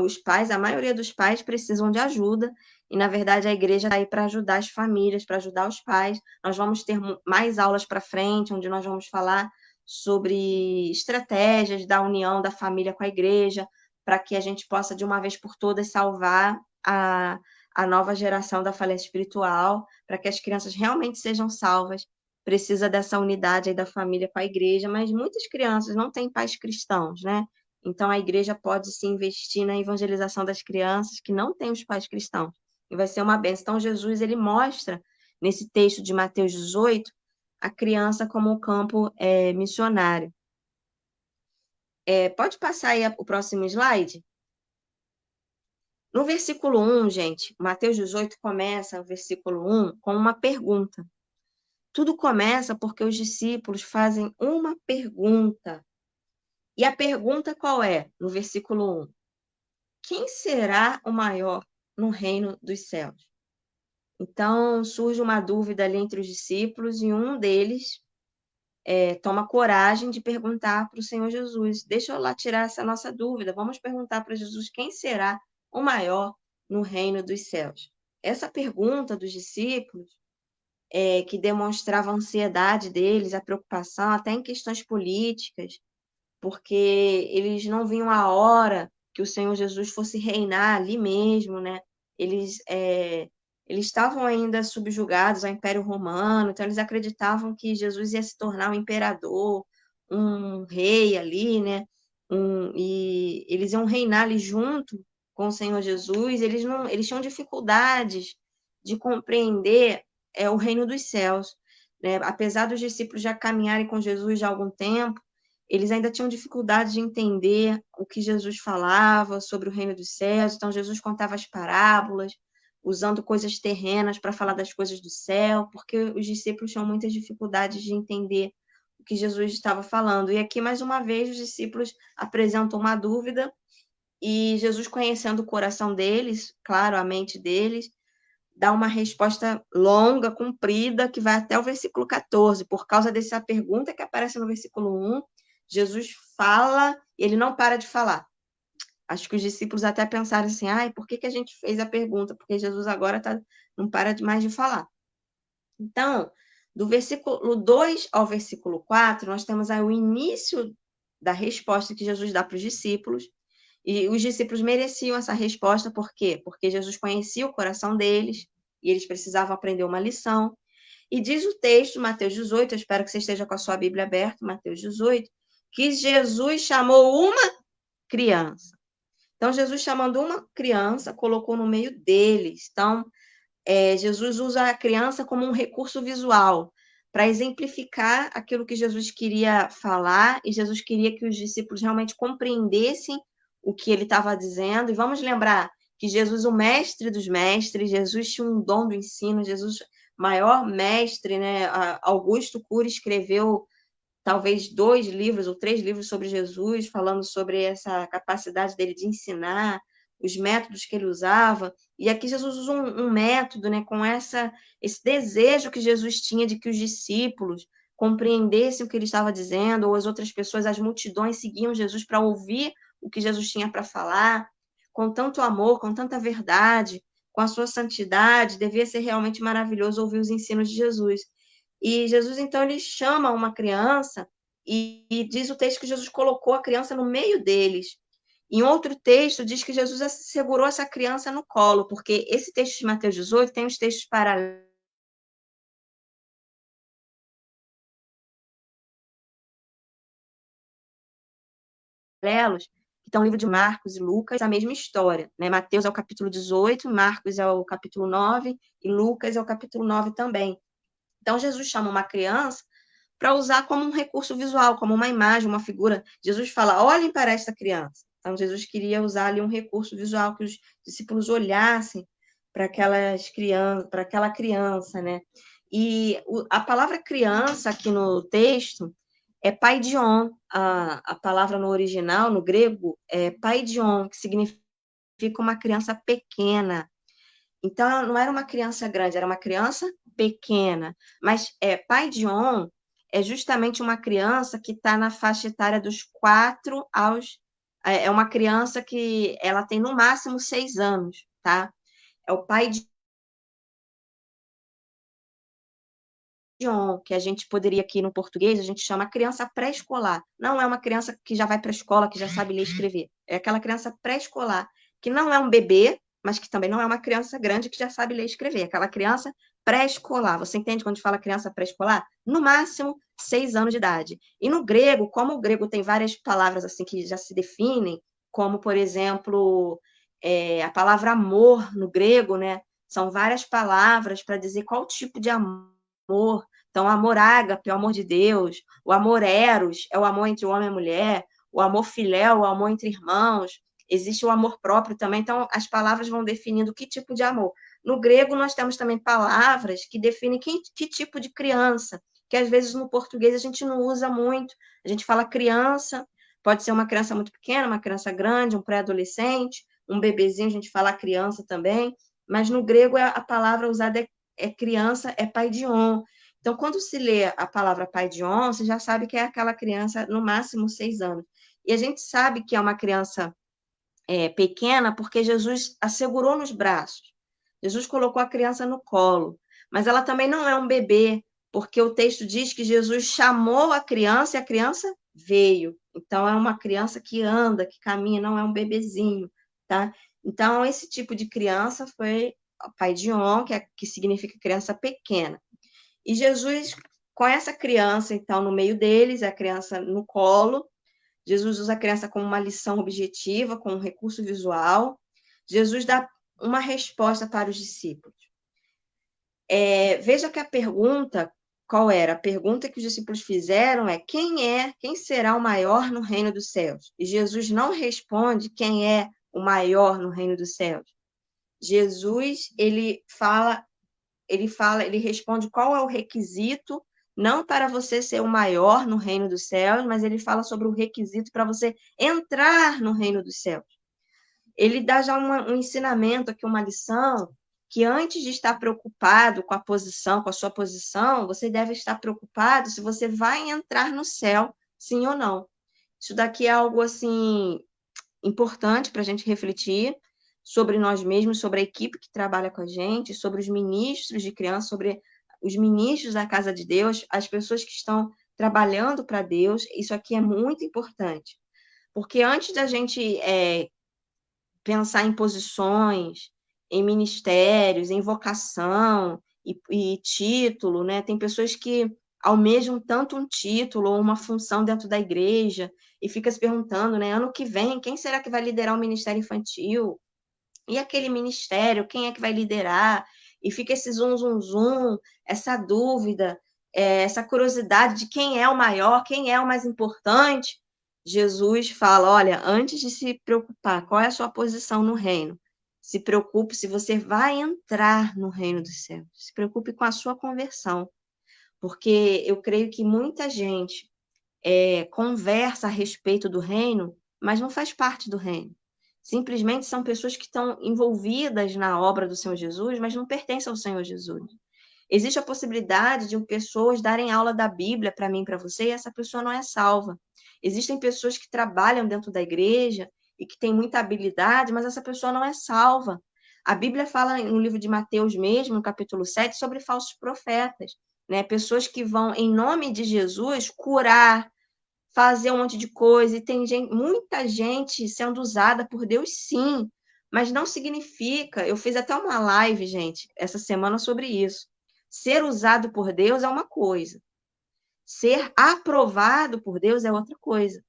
Os pais, a maioria dos pais precisam de ajuda, e na verdade a igreja está aí para ajudar as famílias, para ajudar os pais. Nós vamos ter mais aulas para frente, onde nós vamos falar sobre estratégias da união da família com a igreja, para que a gente possa, de uma vez por todas, salvar a nova geração da falência espiritual, para que as crianças realmente sejam salvas. Precisa dessa unidade aí da família com a igreja, mas muitas crianças não têm pais cristãos, né? Então a igreja pode se investir na evangelização das crianças que não têm os pais cristãos. E vai ser uma bênção. Então Jesus, ele mostra nesse texto de Mateus 18 a criança como um campo missionário. Pode passar aí o próximo slide? No versículo 1, gente, Mateus 18 começa o versículo 1 com uma pergunta. Tudo começa porque os discípulos fazem uma pergunta. E a pergunta qual é? No versículo 1. Quem será o maior no reino dos céus? Então, surge uma dúvida ali entre os discípulos e um deles toma coragem de perguntar para o Senhor Jesus: deixa eu lá tirar essa nossa dúvida, vamos perguntar para Jesus quem será o maior no reino dos céus. Essa pergunta dos discípulos, que demonstrava a ansiedade deles, a preocupação, até em questões políticas, porque eles não viam a hora que o Senhor Jesus fosse reinar ali mesmo, né? Eles estavam ainda subjugados ao Império Romano, então eles acreditavam que Jesus ia se tornar um imperador, um rei ali, né? E eles iam reinar ali junto com o Senhor Jesus. Eles tinham dificuldades de compreender o reino dos céus, né? Apesar dos discípulos já caminharem com Jesus já há algum tempo, eles ainda tinham dificuldade de entender o que Jesus falava sobre o reino dos céus. Então, Jesus contava as parábolas, usando coisas terrenas para falar das coisas do céu, porque os discípulos tinham muitas dificuldades de entender o que Jesus estava falando. E aqui, mais uma vez, os discípulos apresentam uma dúvida e Jesus, conhecendo o coração deles, claro, a mente deles, dá uma resposta longa, comprida, que vai até o versículo 14. Por causa dessa pergunta que aparece no versículo 1, Jesus fala e ele não para de falar. Acho que os discípulos até pensaram assim, por que a gente fez a pergunta? Porque Jesus agora não para mais de falar. Então, do versículo 2 ao versículo 4, nós temos aí o início da resposta que Jesus dá para os discípulos, e os discípulos mereciam essa resposta, por quê? Porque Jesus conhecia o coração deles, e eles precisavam aprender uma lição. E diz o texto, Mateus 18, eu espero que você esteja com a sua Bíblia aberta, Mateus 18, que Jesus chamou uma criança. Então, Jesus, chamando uma criança, colocou no meio deles. Então, Jesus usa a criança como um recurso visual para exemplificar aquilo que Jesus queria falar, e Jesus queria que os discípulos realmente compreendessem o que ele estava dizendo. E vamos lembrar que Jesus, o mestre dos mestres, Jesus tinha um dom do ensino, Jesus, maior mestre, né? Augusto Cury escreveu talvez 2 livros ou 3 livros sobre Jesus, falando sobre essa capacidade dele de ensinar, os métodos que ele usava. E aqui Jesus usa um método, né, com esse desejo que Jesus tinha de que os discípulos compreendessem o que ele estava dizendo, ou as outras pessoas, as multidões seguiam Jesus para ouvir o que Jesus tinha para falar, com tanto amor, com tanta verdade, com a sua santidade. Devia ser realmente maravilhoso ouvir os ensinos de Jesus. E Jesus, então, ele chama uma criança e diz o texto que Jesus colocou a criança no meio deles. Em outro texto, diz que Jesus segurou essa criança no colo, porque esse texto de Mateus 18 tem os textos paralelos, que estão no livro de Marcos e Lucas, a mesma história, né? Mateus é o capítulo 18, Marcos é o capítulo 9 e Lucas é o capítulo 9 também. Então, Jesus chama uma criança para usar como um recurso visual, como uma imagem, uma figura. Jesus fala, olhem para esta criança. Então, Jesus queria usar ali um recurso visual, que os discípulos olhassem para aquela criança, né? E a palavra criança aqui no texto é paidion. A palavra no original, no grego, é paidion, que significa uma criança pequena. Então, não era uma criança grande, era uma criança pequena. Mas paidion é justamente uma criança que está na faixa etária dos 4 aos... É uma criança que ela tem no máximo 6 anos, tá? É o paidion, que a gente poderia aqui no português, a gente chama criança pré-escolar. Não é uma criança que já vai para a escola, que já sabe ler e escrever. É aquela criança pré-escolar, que não é um bebê, mas que também não é uma criança grande que já sabe ler e escrever. Aquela criança pré-escolar. Você entende quando fala criança pré-escolar? No máximo 6 anos de idade. E no grego, como o grego tem várias palavras assim que já se definem, como, por exemplo, a palavra amor no grego, né? São várias palavras para dizer qual tipo de amor. Então, o amor ágape é o amor de Deus, o amor eros é o amor entre o homem e a mulher, o amor filéu é o amor entre irmãos, existe o amor próprio também. Então, as palavras vão definindo que tipo de amor. No grego, nós temos também palavras que definem que tipo de criança, que às vezes no português a gente não usa muito. A gente fala criança, pode ser uma criança muito pequena, uma criança grande, um pré-adolescente, um bebezinho, a gente fala criança também. mas no grego a palavra usada é criança, é paidion. Então, quando se lê a palavra paidion, você já sabe que é aquela criança, no máximo 6 anos. E a gente sabe que é uma criança pequena porque Jesus a segurou nos braços. Jesus colocou a criança no colo. Mas ela também não é um bebê, porque o texto diz que Jesus chamou a criança e a criança veio. Então, é uma criança que anda, que caminha, não é um bebezinho, tá? Então, esse tipo de criança foi o pai de On, que significa criança pequena. E Jesus, com essa criança, então, no meio deles, a criança no colo, Jesus usa a criança como uma lição objetiva, com um recurso visual. Jesus dá uma resposta para os discípulos. Veja que a pergunta, qual era? A pergunta que os discípulos fizeram é: quem será o maior no reino dos céus? E Jesus não responde quem é o maior no reino dos céus. Jesus, ele responde qual é o requisito, não para você ser o maior no reino dos céus, mas ele fala sobre o requisito para você entrar no reino dos céus. Ele dá já um ensinamento aqui, uma lição, que antes de estar preocupado com a posição, com a sua posição, você deve estar preocupado se você vai entrar no céu, sim ou não. Isso daqui é algo, assim, importante para a gente refletir sobre nós mesmos, sobre a equipe que trabalha com a gente, sobre os ministros de criança, sobre os ministros da casa de Deus, as pessoas que estão trabalhando para Deus. Isso aqui é muito importante, porque antes da gente pensar em posições, em ministérios, em vocação e título, né? Tem pessoas que almejam tanto um título ou uma função dentro da igreja e fica se perguntando, né? Ano que vem, quem será que vai liderar o ministério infantil? E aquele ministério, quem é que vai liderar? E fica esse zum, zum, zum, essa dúvida, essa curiosidade de quem é o maior, quem é o mais importante. Jesus fala: olha, antes de se preocupar, qual é a sua posição no reino? Se preocupe se você vai entrar no reino dos céus. Se preocupe com a sua conversão. Porque eu creio que muita gente conversa a respeito do reino, mas não faz parte do reino. Simplesmente são pessoas que estão envolvidas na obra do Senhor Jesus, mas não pertencem ao Senhor Jesus. Existe a possibilidade de pessoas darem aula da Bíblia para mim, para você, e essa pessoa não é salva. Existem pessoas que trabalham dentro da igreja e que têm muita habilidade, mas essa pessoa não é salva. A Bíblia fala no livro de Mateus mesmo, no capítulo 7, sobre falsos profetas, né? Pessoas que vão, em nome de Jesus, curar, fazer um monte de coisa, e tem muita gente sendo usada por Deus, sim, mas não significa. Eu fiz até uma live, gente, essa semana sobre isso. Ser usado por Deus é uma coisa, ser aprovado por Deus é outra coisa.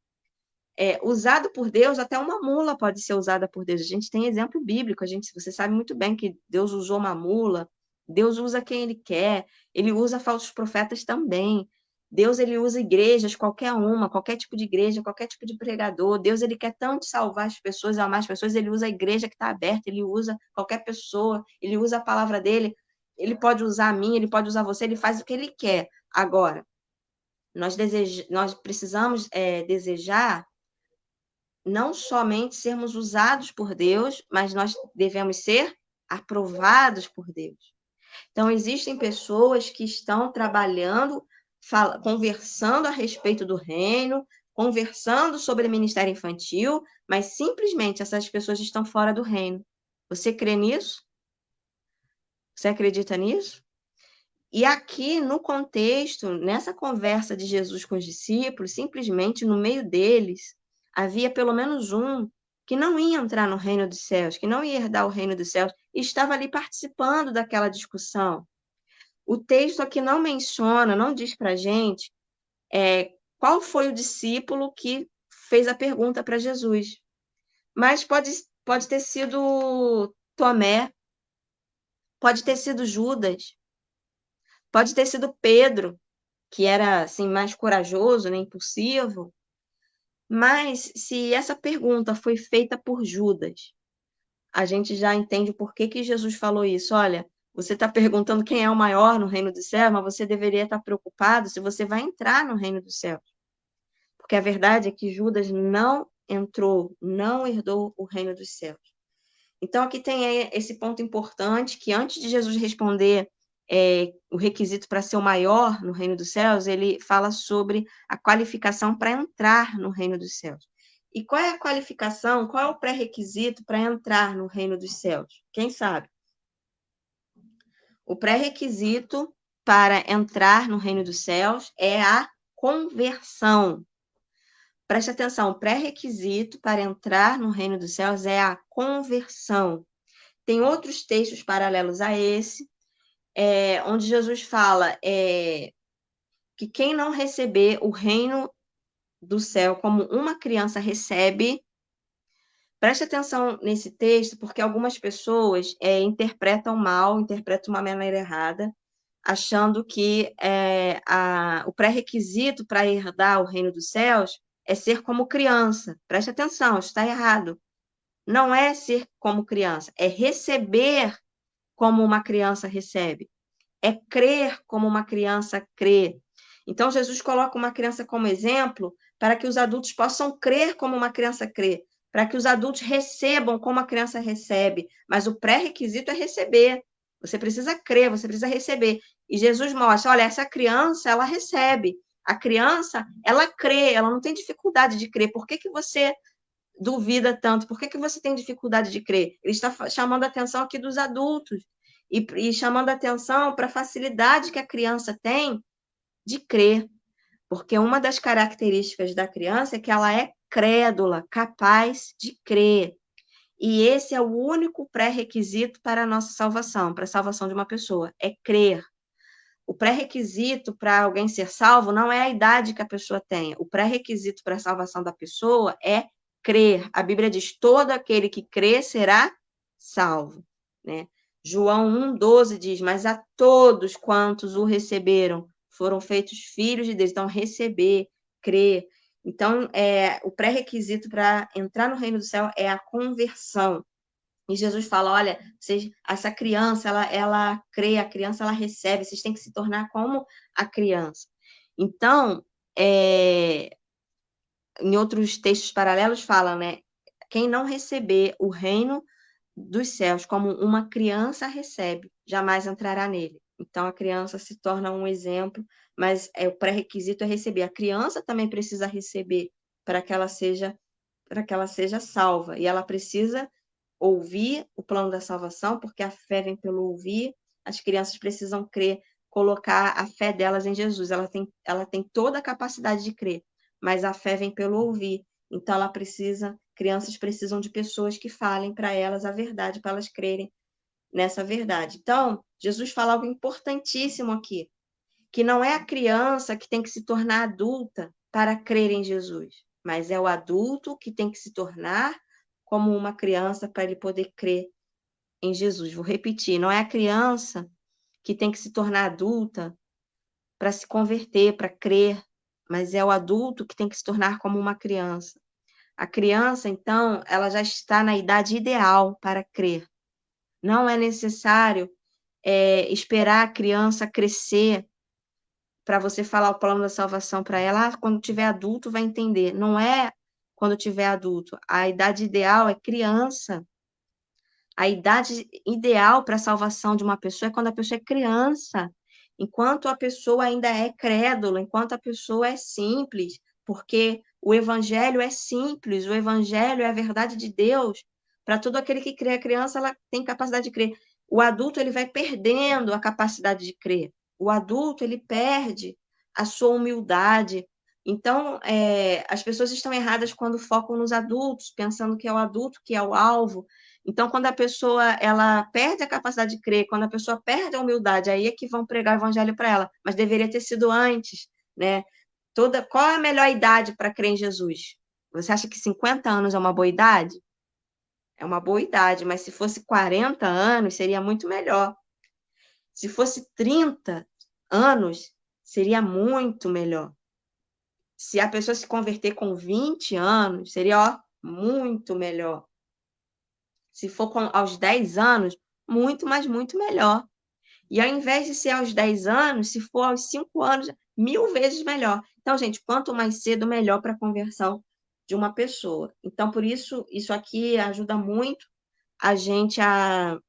Usado por Deus, até uma mula pode ser usada por Deus. A gente tem exemplo bíblico, você sabe muito bem que Deus usou uma mula, Deus usa quem Ele quer, Ele usa falsos profetas também. Deus, Ele usa igrejas, qualquer uma, qualquer tipo de igreja, qualquer tipo de pregador. Deus, Ele quer tanto salvar as pessoas, amar as pessoas, Ele usa a igreja que está aberta, Ele usa qualquer pessoa, Ele usa a palavra dEle, Ele pode usar a mim, Ele pode usar você, Ele faz o que Ele quer. Agora, nós precisamos desejar não somente sermos usados por Deus, mas nós devemos ser aprovados por Deus. Então, existem pessoas que estão trabalhando, conversando a respeito do reino, conversando sobre ministério infantil, mas simplesmente essas pessoas estão fora do reino. Você crê nisso? Você acredita nisso? E aqui, no contexto, nessa conversa de Jesus com os discípulos, simplesmente no meio deles, havia pelo menos um que não ia entrar no reino dos céus, que não ia herdar o reino dos céus, e estava ali participando daquela discussão. O texto aqui não menciona, não diz para a gente qual foi o discípulo que fez a pergunta para Jesus. Mas pode ter sido Tomé, pode ter sido Judas, pode ter sido Pedro, que era assim mais corajoso, né, impulsivo. Mas se essa pergunta foi feita por Judas, a gente já entende por que Jesus falou isso. Olha, você está perguntando quem é o maior no reino dos céus, mas você deveria estar preocupado se você vai entrar no reino dos céus. Porque a verdade é que Judas não entrou, não herdou o reino dos céus. Então, aqui tem esse ponto importante, que antes de Jesus responder o requisito para ser o maior no reino dos céus, ele fala sobre a qualificação para entrar no reino dos céus. E qual é a qualificação, qual é o pré-requisito para entrar no reino dos céus? Quem sabe? O pré-requisito para entrar no reino dos céus é a conversão. Preste atenção, o pré-requisito para entrar no reino dos céus é a conversão. Tem outros textos paralelos a esse, onde Jesus fala que quem não receber o reino do céu como uma criança recebe. Preste atenção nesse texto, porque algumas pessoas interpretam mal, interpretam de uma maneira errada, achando que o pré-requisito para herdar o reino dos céus é ser como criança. Preste atenção, está errado. Não é ser como criança, é receber como uma criança recebe. É crer como uma criança crê. Então, Jesus coloca uma criança como exemplo para que os adultos possam crer como uma criança crê, para que os adultos recebam como a criança recebe. Mas o pré-requisito é receber. Você precisa crer, você precisa receber. E Jesus mostra, olha, essa criança, ela recebe. A criança, ela crê, ela não tem dificuldade de crer. Por que você duvida tanto? Por que você tem dificuldade de crer? Ele está chamando a atenção aqui dos adultos e chamando a atenção para a facilidade que a criança tem de crer, porque uma das características da criança é que ela é crédula, capaz de crer. E esse é o único pré-requisito para a nossa salvação, para a salvação de uma pessoa, é crer. O pré-requisito para alguém ser salvo não é a idade que a pessoa tenha. O pré-requisito para a salvação da pessoa é crer. A Bíblia diz: todo aquele que crê será salvo, né? João 1,12 diz: mas a todos quantos o receberam foram feitos filhos de Deus. Então, receber, crer. Então, o pré-requisito para entrar no reino do céu é a conversão. E Jesus fala, olha, essa criança, ela crê, a criança, ela recebe, vocês têm que se tornar como a criança. Então, em outros textos paralelos fala, né, quem não receber o reino dos céus como uma criança recebe, jamais entrará nele. Então, a criança se torna um exemplo, mas o pré-requisito é receber. A criança também precisa receber para que ela seja salva. E ela precisa ouvir o plano da salvação, porque a fé vem pelo ouvir. As crianças precisam crer, colocar a fé delas em Jesus. Ela tem toda a capacidade de crer, mas a fé vem pelo ouvir. Então, crianças precisam de pessoas que falem para elas a verdade, para elas crerem nessa verdade. Então, Jesus fala algo importantíssimo aqui, que não é a criança que tem que se tornar adulta para crer em Jesus, mas é o adulto que tem que se tornar como uma criança para ele poder crer em Jesus. Vou repetir, não é a criança que tem que se tornar adulta para se converter, para crer, mas é o adulto que tem que se tornar como uma criança. A criança, então, ela já está na idade ideal para crer. Não é necessário esperar a criança crescer para você falar o plano da salvação para ela. Quando tiver adulto vai entender. Não é quando tiver adulto. A idade ideal é criança. A idade ideal para a salvação de uma pessoa é quando a pessoa é criança, enquanto a pessoa ainda é crédula, enquanto a pessoa é simples, porque o evangelho é simples, o evangelho é a verdade de Deus. Para todo aquele que crê, a criança ela tem capacidade de crer. O adulto ele vai perdendo a capacidade de crer. O adulto ele perde a sua humildade. Então, as pessoas estão erradas quando focam nos adultos, pensando que é o adulto que é o alvo. Então, quando a pessoa ela perde a capacidade de crer, quando a pessoa perde a humildade, aí é que vão pregar o evangelho para ela. Mas deveria ter sido antes, né? Qual é a melhor idade para crer em Jesus? Você acha que 50 anos é uma boa idade? É uma boa idade, mas se fosse 40 anos, seria muito melhor. Se fosse 30 anos, seria muito melhor. Se a pessoa se converter com 20 anos, seria muito melhor. Se for aos 10 anos, muito, mas muito melhor. E ao invés de ser aos 10 anos, se for aos 5 anos, 1000 vezes melhor. Então, gente, quanto mais cedo, melhor para a conversão de uma pessoa. Então, por isso, isso aqui ajuda muito a gente a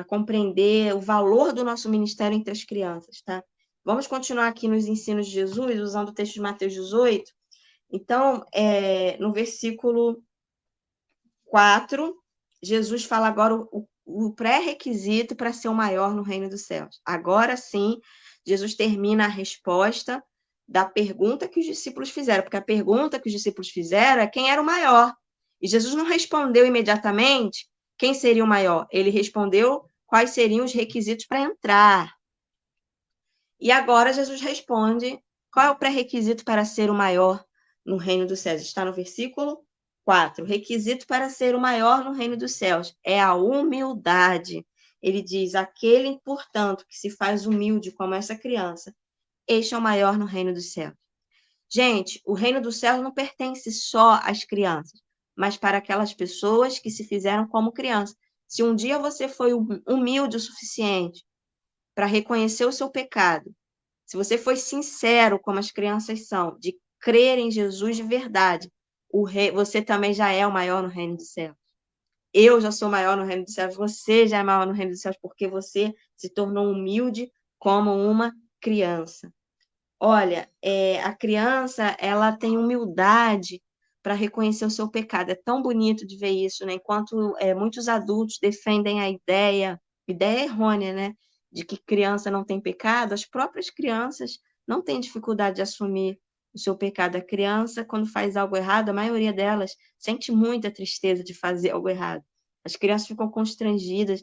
compreender o valor do nosso ministério entre as crianças, tá? Vamos continuar aqui nos ensinos de Jesus, usando o texto de Mateus 18. Então, no versículo 4, Jesus fala agora o pré-requisito para ser o maior no reino dos céus. Agora sim, Jesus termina a resposta da pergunta que os discípulos fizeram, porque a pergunta que os discípulos fizeram é quem era o maior. E Jesus não respondeu imediatamente quem seria o maior. Ele respondeu quais seriam os requisitos para entrar. E agora Jesus responde qual é o pré-requisito para ser o maior no reino dos céus. Está no versículo 4. O requisito para ser o maior no reino dos céus é a humildade. Ele diz: aquele, portanto, que se faz humilde como essa criança, este é o maior no reino dos céus. Gente, o reino dos céus não pertence só às crianças, mas para aquelas pessoas que se fizeram como criança. Se um dia você foi humilde o suficiente para reconhecer o seu pecado, se você foi sincero, como as crianças são, de crer em Jesus de verdade, você também já é o maior no reino dos céus. Eu já sou maior no reino dos céus, você já é maior no reino dos céus, porque você se tornou humilde como uma criança. Olha, a criança, ela tem humildade para reconhecer o seu pecado. É tão bonito de ver isso, né? Enquanto muitos adultos defendem a ideia errônea, né? De que criança não tem pecado, as próprias crianças não têm dificuldade de assumir o seu pecado. A criança, quando faz algo errado, a maioria delas sente muita tristeza de fazer algo errado. As crianças ficam constrangidas,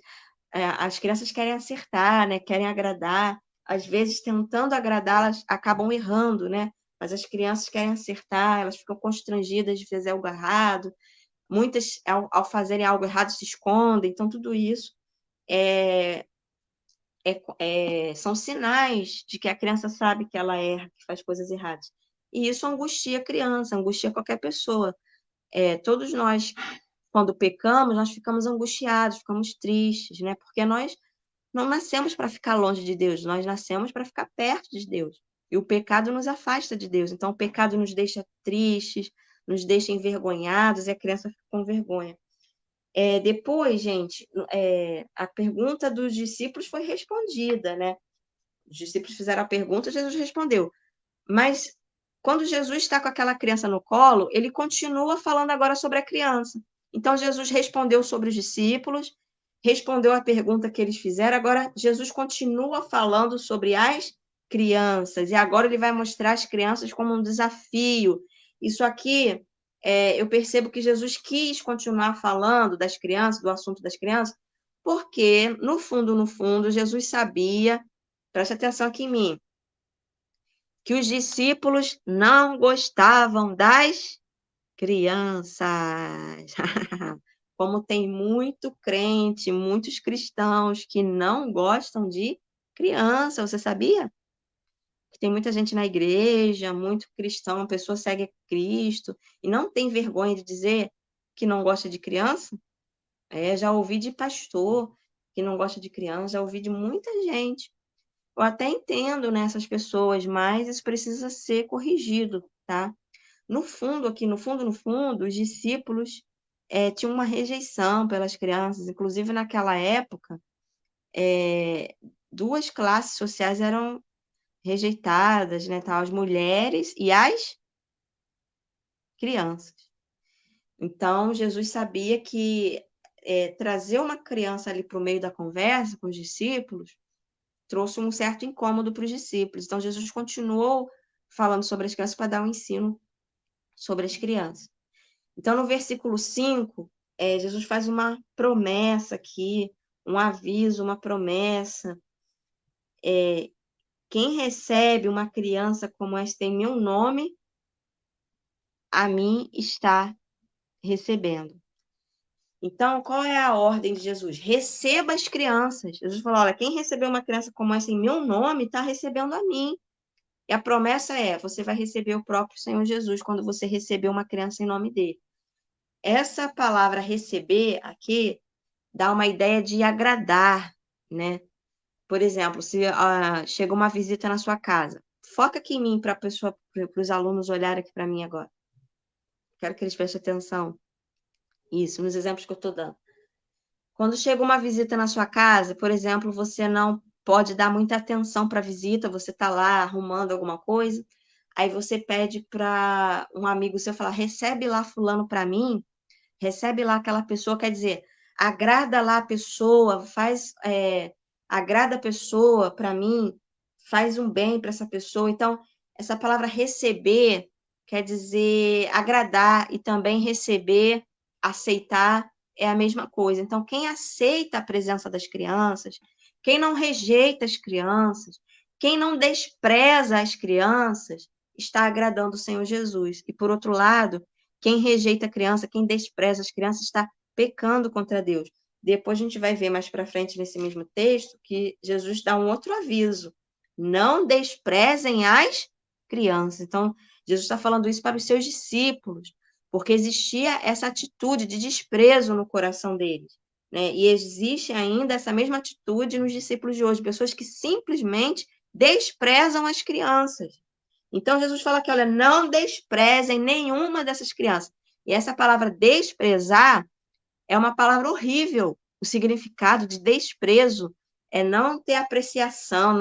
as crianças querem acertar, né? Querem agradar. Às vezes, tentando agradá-las, acabam errando, né? Mas as crianças querem acertar, elas ficam constrangidas de fazer algo errado. Muitas, ao fazerem algo errado, se escondem. Então, tudo isso são sinais de que a criança sabe que ela erra, que faz coisas erradas. E isso angustia a criança, angustia qualquer pessoa. Todos nós, quando pecamos, nós ficamos angustiados, ficamos tristes, né? Porque nós não nascemos para ficar longe de Deus, nós nascemos para ficar perto de Deus. E o pecado nos afasta de Deus. Então, o pecado nos deixa tristes, nos deixa envergonhados, e a criança fica com vergonha. Depois, gente, a pergunta dos discípulos foi respondida, né? Os discípulos fizeram a pergunta, Jesus respondeu. Mas, quando Jesus está com aquela criança no colo, ele continua falando agora sobre a criança. Então, Jesus respondeu sobre os discípulos, respondeu a pergunta que eles fizeram. Agora, Jesus continua falando sobre as crianças. E agora ele vai mostrar as crianças como um desafio. Isso aqui, eu percebo que Jesus quis continuar falando das crianças, do assunto das crianças, porque, no fundo, Jesus sabia, preste atenção aqui em mim, que os discípulos não gostavam das crianças. Como tem muito crente, muitos cristãos que não gostam de criança, você sabia? Que tem muita gente na igreja, muito cristão, a pessoa segue Cristo e não tem vergonha de dizer que não gosta de criança? Já ouvi de pastor que não gosta de criança, já ouvi de muita gente. Eu até entendo, né, essas pessoas, mas isso precisa ser corrigido, tá? No fundo, aqui no fundo, os discípulos tinham uma rejeição pelas crianças. Inclusive, naquela época, duas classes sociais eram rejeitadas, né? Tá? As mulheres e as crianças. Então, Jesus sabia que trazer uma criança ali para o meio da conversa com os discípulos trouxe um certo incômodo para os discípulos. Então, Jesus continuou falando sobre as crianças para dar um ensino sobre as crianças. Então, no versículo 5, Jesus faz uma promessa aqui, um aviso, uma promessa. Quem recebe uma criança como esta em meu nome, a mim está recebendo. Então, qual é a ordem de Jesus? Receba as crianças. Jesus falou, olha, quem recebeu uma criança como essa em meu nome, está recebendo a mim. E a promessa você vai receber o próprio Senhor Jesus quando você receber uma criança em nome dele. Essa palavra receber aqui dá uma ideia de agradar, né? Por exemplo, se chega uma visita na sua casa, foca aqui em mim para os alunos olharem aqui para mim agora. Quero que eles prestem atenção. Isso, nos exemplos que eu estou dando. Quando chega uma visita na sua casa, por exemplo, você não pode dar muita atenção para a visita, você está lá arrumando alguma coisa, aí você pede para um amigo seu falar: recebe lá fulano para mim, recebe lá aquela pessoa, quer dizer, agrada lá a pessoa, agrada a pessoa para mim, faz um bem para essa pessoa. Então, essa palavra receber quer dizer agradar e também receber, aceitar é a mesma coisa. Então, quem aceita a presença das crianças, quem não rejeita as crianças, quem não despreza as crianças, está agradando o Senhor Jesus. E, por outro lado, quem rejeita a criança, quem despreza as crianças, está pecando contra Deus. Depois a gente vai ver mais para frente nesse mesmo texto que Jesus dá um outro aviso: não desprezem as crianças. Então, Jesus está falando isso para os seus discípulos, porque existia essa atitude de desprezo no coração deles, né? E existe ainda essa mesma atitude nos discípulos de hoje, pessoas que simplesmente desprezam as crianças. Então, Jesus fala que, olha, não desprezem nenhuma dessas crianças. E essa palavra desprezar é uma palavra horrível. O significado de desprezo é não ter apreciação,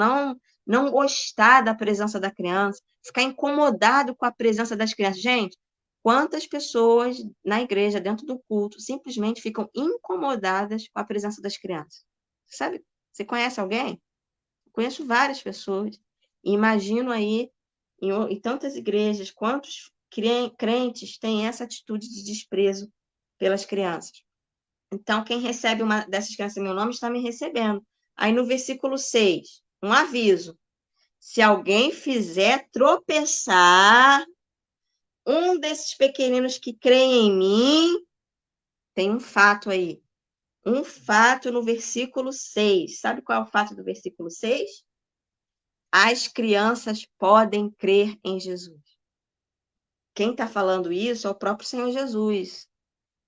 não gostar da presença da criança, ficar incomodado com a presença das crianças. Gente, quantas pessoas na igreja, dentro do culto, simplesmente ficam incomodadas com a presença das crianças? Sabe? Você conhece alguém? Eu conheço várias pessoas. E imagino aí, em tantas igrejas, quantos crentes têm essa atitude de desprezo pelas crianças. Então, quem recebe uma dessas crianças em meu nome está me recebendo. Aí no versículo 6, um aviso: se alguém fizer tropeçar um desses pequeninos que creem em mim, tem um fato aí. Um fato no versículo 6. Sabe qual é o fato do versículo 6? As crianças podem crer em Jesus. Quem está falando isso é o próprio Senhor Jesus.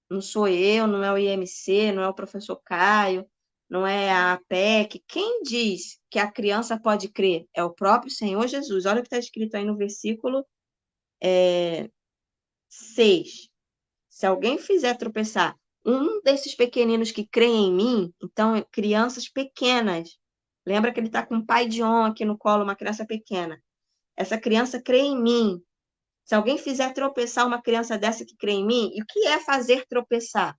Não sou eu, não é o IMC, não é o professor Caio, não é a APEC. Quem diz que a criança pode crer? É o próprio Senhor Jesus. Olha o que está escrito aí no versículo 6. Se alguém fizer tropeçar um desses pequeninos que creem em mim, então crianças pequenas. Lembra que ele está com um pai de honra aqui no colo, uma criança pequena. Essa criança crê em mim. Se alguém fizer tropeçar uma criança dessa que crê em mim, e o que é fazer tropeçar?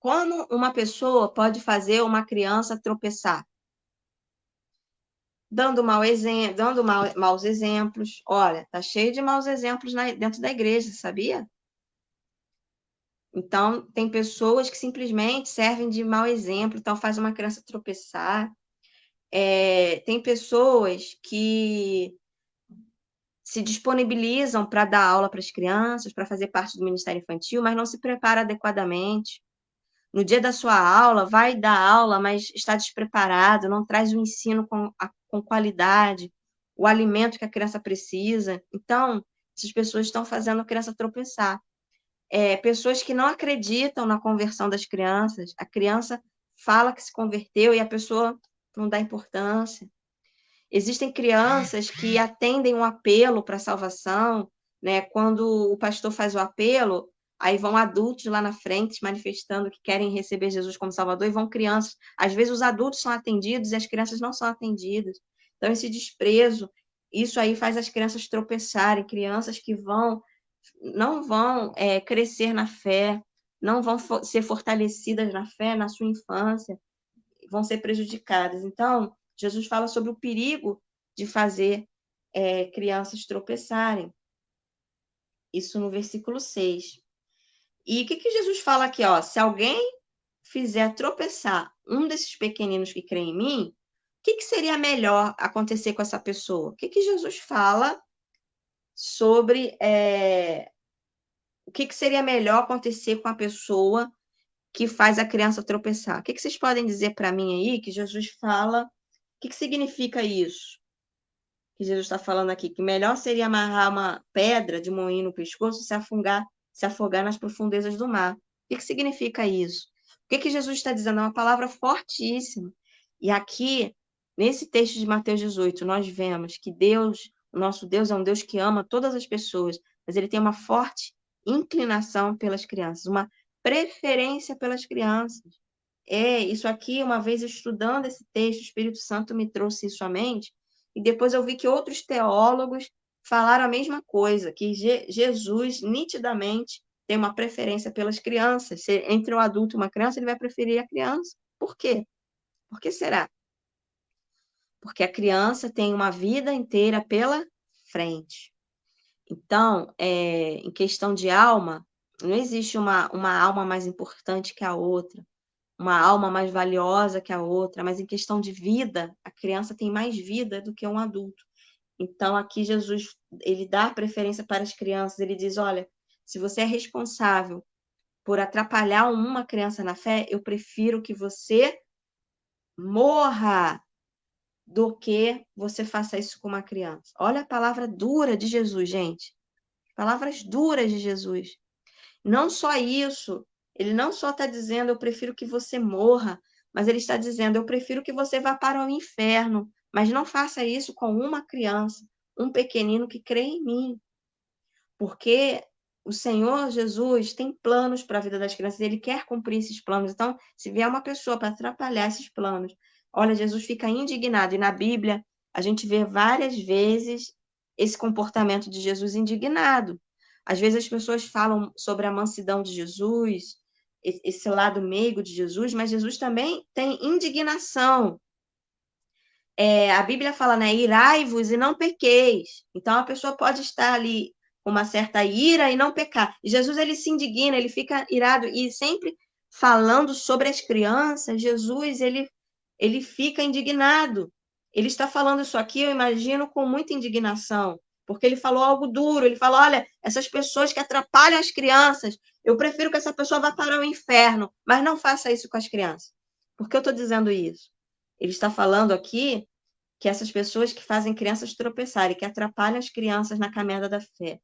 Como uma pessoa pode fazer uma criança tropeçar? Dando maus exemplos. Olha, tá cheio de maus exemplos dentro da igreja, sabia? Então, tem pessoas que simplesmente servem de mau exemplo, então faz uma criança tropeçar. Tem pessoas que se disponibilizam para dar aula para as crianças, para fazer parte do Ministério Infantil, mas não se prepara adequadamente. No dia da sua aula, vai dar aula, mas está despreparado, não traz o ensino com qualidade, o alimento que a criança precisa. Então, essas pessoas estão fazendo a criança tropeçar. Pessoas que não acreditam na conversão das crianças, a criança fala que se converteu e a pessoa não dá importância. Existem crianças que atendem um apelo para a salvação, né? Quando o pastor faz o apelo, aí vão adultos lá na frente manifestando que querem receber Jesus como Salvador e vão crianças. Às vezes os adultos são atendidos e as crianças não são atendidas. Então, esse desprezo, isso aí faz as crianças tropeçarem, crianças que não vão crescer na fé, não vão ser fortalecidas na fé na sua infância, vão ser prejudicadas. Então, Jesus fala sobre o perigo de fazer crianças tropeçarem. Isso no versículo 6. E o que Jesus fala aqui? Ó, se alguém fizer tropeçar um desses pequeninos que creem em mim, o que seria melhor acontecer com essa pessoa? O que Jesus fala sobre o que seria melhor acontecer com a pessoa que faz a criança tropeçar? O que vocês podem dizer para mim aí que Jesus fala? O que significa isso? Que Jesus está falando aqui, que melhor seria amarrar uma pedra de moinho no pescoço e se afogar nas profundezas do mar. O que significa isso? O que Jesus está dizendo? É uma palavra fortíssima. E aqui, nesse texto de Mateus 18, nós vemos que Deus, o nosso Deus, é um Deus que ama todas as pessoas, mas ele tem uma forte inclinação pelas crianças, uma preferência pelas crianças. Isso aqui, uma vez estudando esse texto, o Espírito Santo me trouxe isso à mente, e depois eu vi que outros teólogos falaram a mesma coisa, que Jesus nitidamente tem uma preferência pelas crianças. Se entre um adulto e uma criança, ele vai preferir a criança. Por quê? Por que será? Porque a criança tem uma vida inteira pela frente. Então, em questão de alma, não existe uma alma mais importante que a outra, uma alma mais valiosa que a outra, mas em questão de vida, a criança tem mais vida do que um adulto. Então, aqui Jesus, ele dá preferência para as crianças, ele diz, olha, se você é responsável por atrapalhar uma criança na fé, eu prefiro que você morra do que você faça isso com uma criança. Olha a palavra dura de Jesus, gente. Palavras duras de Jesus. Não só isso, ele não só está dizendo, eu prefiro que você morra, mas ele está dizendo, eu prefiro que você vá para o inferno, mas não faça isso com uma criança, um pequenino que crê em mim. Porque o Senhor Jesus tem planos para a vida das crianças, ele quer cumprir esses planos. Então, se vier uma pessoa para atrapalhar esses planos, olha, Jesus fica indignado. E na Bíblia, a gente vê várias vezes esse comportamento de Jesus indignado. Às vezes as pessoas falam sobre a mansidão de Jesus, esse lado meigo de Jesus, mas Jesus também tem indignação. A Bíblia fala, né? Irai-vos e não pequeis. Então a pessoa pode estar ali com uma certa ira e não pecar. E Jesus, ele se indigna, ele fica irado e sempre falando sobre as crianças, Jesus, ele fica indignado. Ele está falando isso aqui, eu imagino, com muita indignação, porque ele falou algo duro. Ele falou, olha, essas pessoas que atrapalham as crianças, eu prefiro que essa pessoa vá para o inferno, mas não faça isso com as crianças. Por que eu estou dizendo isso? Ele está falando aqui que essas pessoas que fazem crianças tropeçarem, que atrapalham as crianças na caminhada da fé,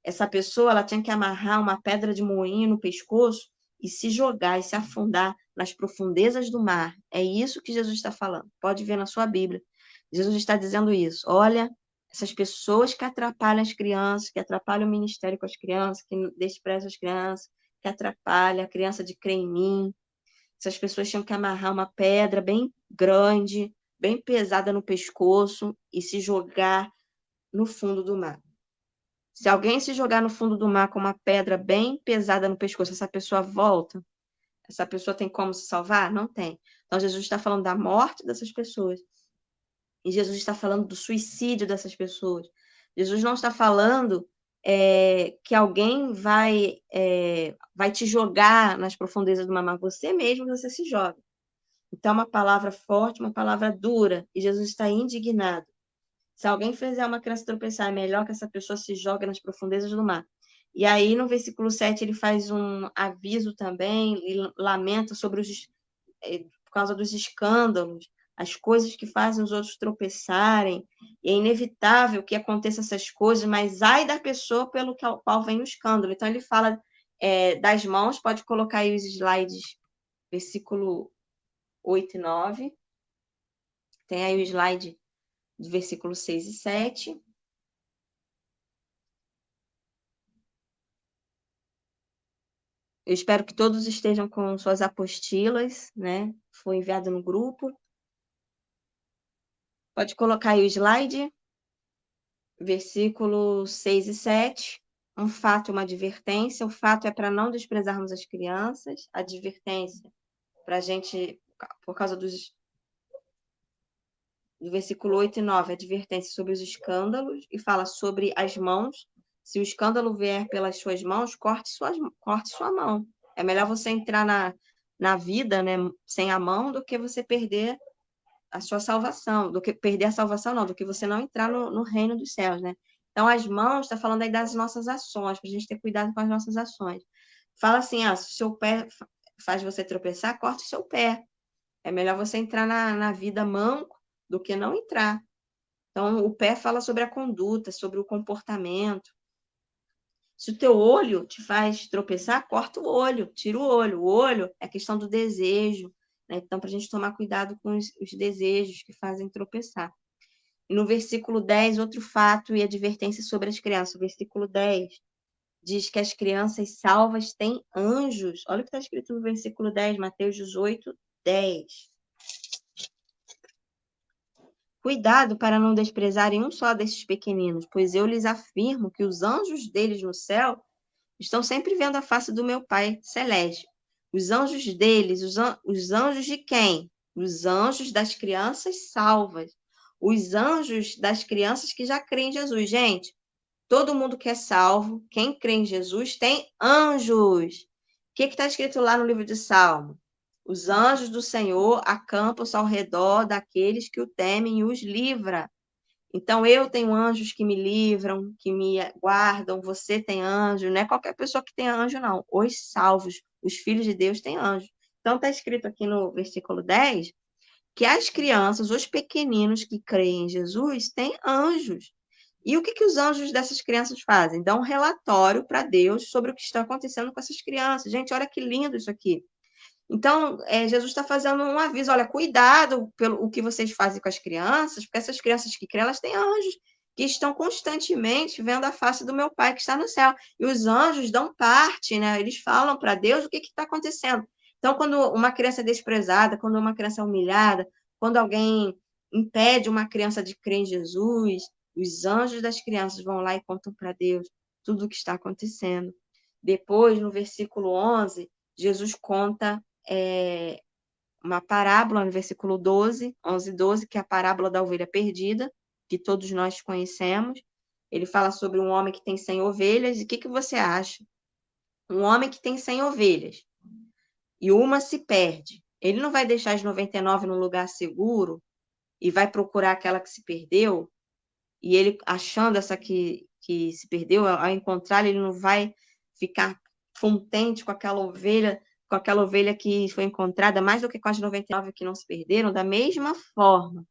essa pessoa, ela tinha que amarrar uma pedra de moinho no pescoço e se jogar e se afundar nas profundezas do mar. É isso que Jesus está falando. Pode ver na sua Bíblia. Jesus está dizendo isso. Olha, essas pessoas que atrapalham as crianças, que atrapalham o ministério com as crianças, que desprezam as crianças, que atrapalham a criança de crer em mim. Essas pessoas tinham que amarrar uma pedra bem grande, bem pesada no pescoço e se jogar no fundo do mar. Se alguém se jogar no fundo do mar com uma pedra bem pesada no pescoço, essa pessoa volta? Essa pessoa tem como se salvar? Não tem. Então, Jesus está falando da morte dessas pessoas. E Jesus está falando do suicídio dessas pessoas. Jesus não está falando que alguém vai te jogar nas profundezas do mar. Você mesmo, você se joga. Então, é uma palavra forte, uma palavra dura. E Jesus está indignado. Se alguém fizer uma criança tropeçar, é melhor que essa pessoa se jogue nas profundezas do mar. E aí, no versículo 7, ele faz um aviso também, e lamenta sobre por causa dos escândalos, as coisas que fazem os outros tropeçarem. E é inevitável que aconteça essas coisas, mas ai da pessoa pelo qual vem o escândalo. Então, ele fala das mãos, pode colocar aí os slides, versículo 8 e 9. Tem aí o slide do versículo 6 e 7. Eu espero que todos estejam com suas apostilas, né? Foi enviado no grupo. Pode colocar aí o slide, versículo 6 e 7. Um fato e uma advertência. O fato é para não desprezarmos as crianças. A advertência para a gente, por causa do versículo 8 e 9, advertência sobre os escândalos e fala sobre as mãos. Se o escândalo vier pelas suas mãos, corte sua mão. É melhor você entrar na vida, né, sem a mão do que você perder a sua salvação, do que perder a salvação, não, do que você não entrar no reino dos céus, né? Então, as mãos, está falando aí das nossas ações, para a gente ter cuidado com as nossas ações. Fala assim, se o seu pé faz você tropeçar, corte o seu pé. É melhor você entrar na vida manco do que não entrar. Então, o pé fala sobre a conduta, sobre o comportamento. Se o teu olho te faz tropeçar, corta o olho, tira o olho. O olho é questão do desejo, né? Então, para a gente tomar cuidado com os desejos que fazem tropeçar. E no versículo 10, outro fato e advertência sobre as crianças. O versículo 10 diz que as crianças salvas têm anjos. Olha o que está escrito no versículo 10, Mateus 18, 10. Cuidado para não desprezarem um só desses pequeninos, pois eu lhes afirmo que os anjos deles no céu estão sempre vendo a face do meu Pai celeste. Os anjos deles, os anjos de quem? Os anjos das crianças salvas. Os anjos das crianças que já creem em Jesus. Gente, todo mundo que é salvo, quem crê em Jesus, tem anjos. O que está escrito lá no livro de Salmo? Os anjos do Senhor acampam-se ao redor daqueles que o temem e os livra. Então, eu tenho anjos que me livram, que me guardam, você tem anjo, não é qualquer pessoa que tem anjo, não. Os salvos, os filhos de Deus têm anjos. Então, está escrito aqui no versículo 10 que as crianças, os pequeninos que creem em Jesus, têm anjos. E o que os anjos dessas crianças fazem? Dão um relatório para Deus sobre o que está acontecendo com essas crianças. Gente, olha que lindo isso aqui. Então, Jesus está fazendo um aviso, olha, cuidado pelo o que vocês fazem com as crianças, porque essas crianças que creem, elas têm anjos que estão constantemente vendo a face do meu Pai que está no céu. E os anjos dão parte, né? Eles falam para Deus o que está acontecendo. Então, quando uma criança é desprezada, quando uma criança é humilhada, quando alguém impede uma criança de crer em Jesus, os anjos das crianças vão lá e contam para Deus tudo o que está acontecendo. Depois, no versículo 11, Jesus conta uma parábola no versículo 12, 11, 12, que é a parábola da ovelha perdida, que todos nós conhecemos. Ele fala sobre um homem que tem 100 ovelhas. E o que você acha? Um homem que tem 100 ovelhas e uma se perde. Ele não vai deixar as 99 num lugar seguro e vai procurar aquela que se perdeu, e ele achando essa que se perdeu, ao encontrar, ele não vai ficar contente com aquela ovelha que foi encontrada, mais do que com as 99 que não se perderam. Da mesma forma,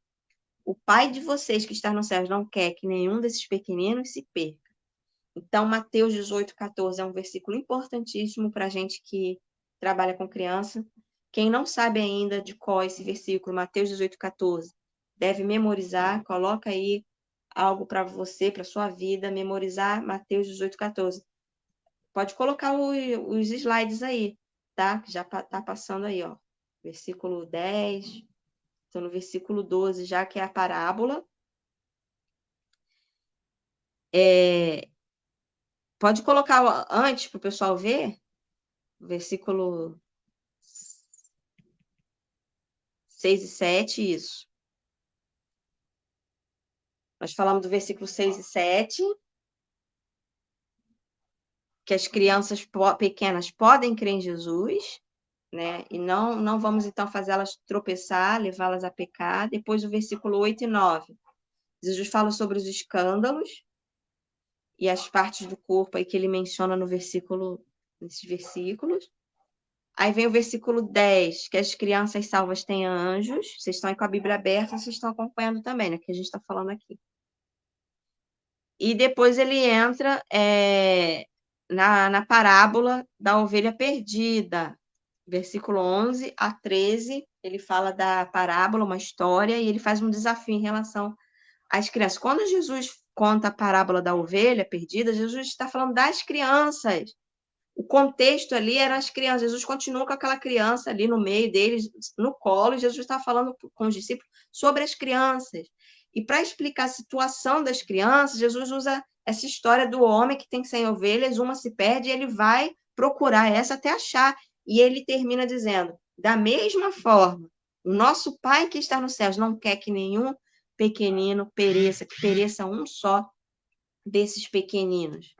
o Pai de vocês que está no céu não quer que nenhum desses pequeninos se perca. Então, Mateus 18, 14 é um versículo importantíssimo para a gente que trabalha com criança. Quem não sabe ainda de qual é esse versículo, Mateus 18, 14, deve memorizar, coloca aí algo para você, para sua vida, memorizar Mateus 18, 14. Pode colocar os slides aí, tá? Que já tá passando aí, ó. Versículo 10, estou no versículo 12 já, que é a parábola. Pode colocar antes para o pessoal ver, versículo 6 e 7, isso. Nós falamos do versículo 6 e 7, que as crianças pequenas podem crer em Jesus, né? E não vamos, então, fazê-las tropeçar, levá-las a pecar. Depois, o versículo 8 e 9. Jesus fala sobre os escândalos e as partes do corpo aí que ele menciona nesses versículos. Aí vem o versículo 10, que as crianças salvas têm anjos. Vocês estão aí com a Bíblia aberta, vocês estão acompanhando também, né? Que a gente está falando aqui. E depois ele entra na parábola da ovelha perdida. Versículo 11 a 13, ele fala da parábola, uma história, e ele faz um desafio em relação às crianças. Quando Jesus conta a parábola da ovelha perdida, Jesus está falando das crianças. O contexto ali eram as crianças. Jesus continua com aquela criança ali no meio deles, no colo, e Jesus está falando com os discípulos sobre as crianças. E para explicar a situação das crianças, Jesus usa essa história do homem que tem 100 ovelhas, uma se perde, e ele vai procurar essa até achar. E ele termina dizendo, da mesma forma, o nosso Pai que está nos céus não quer que nenhum pequenino pereça, que pereça um só desses pequeninos.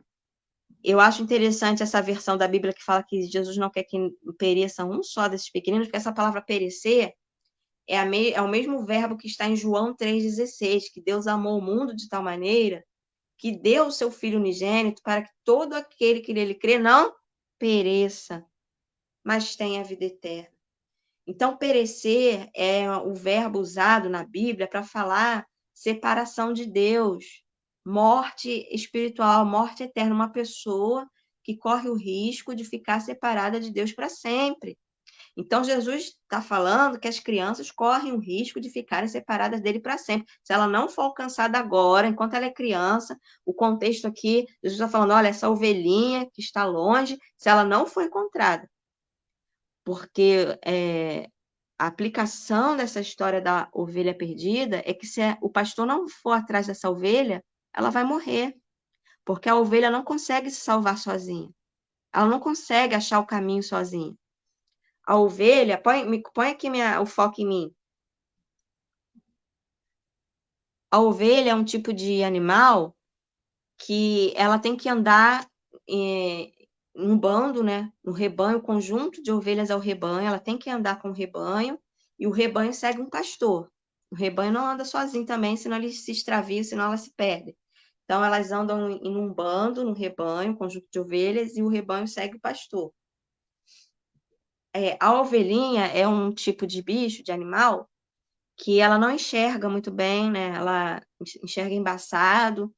Eu acho interessante essa versão da Bíblia que fala que Jesus não quer que pereça um só desses pequeninos, porque essa palavra perecer é o mesmo verbo que está em João 3,16, que Deus amou o mundo de tal maneira que deu o seu Filho unigênito para que todo aquele que nele crê não pereça, mas tenha a vida eterna. Então, perecer é o verbo usado na Bíblia para falar separação de Deus, morte espiritual, morte eterna, uma pessoa que corre o risco de ficar separada de Deus para sempre. Então, Jesus está falando que as crianças correm o risco de ficarem separadas dele para sempre. Se ela não for alcançada agora, enquanto ela é criança, o contexto aqui, Jesus está falando, olha, essa ovelhinha que está longe, se ela não for encontrada, porque a aplicação dessa história da ovelha perdida é que se o pastor não for atrás dessa ovelha, ela vai morrer, porque a ovelha não consegue se salvar sozinha. Ela não consegue achar o caminho sozinha. A ovelha, põe aqui o foco em mim. A ovelha é um tipo de animal que ela tem que andar em um bando, né? No rebanho, o conjunto de ovelhas é o rebanho, ela tem que andar com o rebanho e o rebanho segue um pastor. O rebanho não anda sozinho também, senão ele se extravia, senão ela se perde. Então, elas andam em um bando, no rebanho, um conjunto de ovelhas, e o rebanho segue o pastor. A ovelhinha é um tipo de bicho, de animal, que ela não enxerga muito bem, né? Ela enxerga embaçado,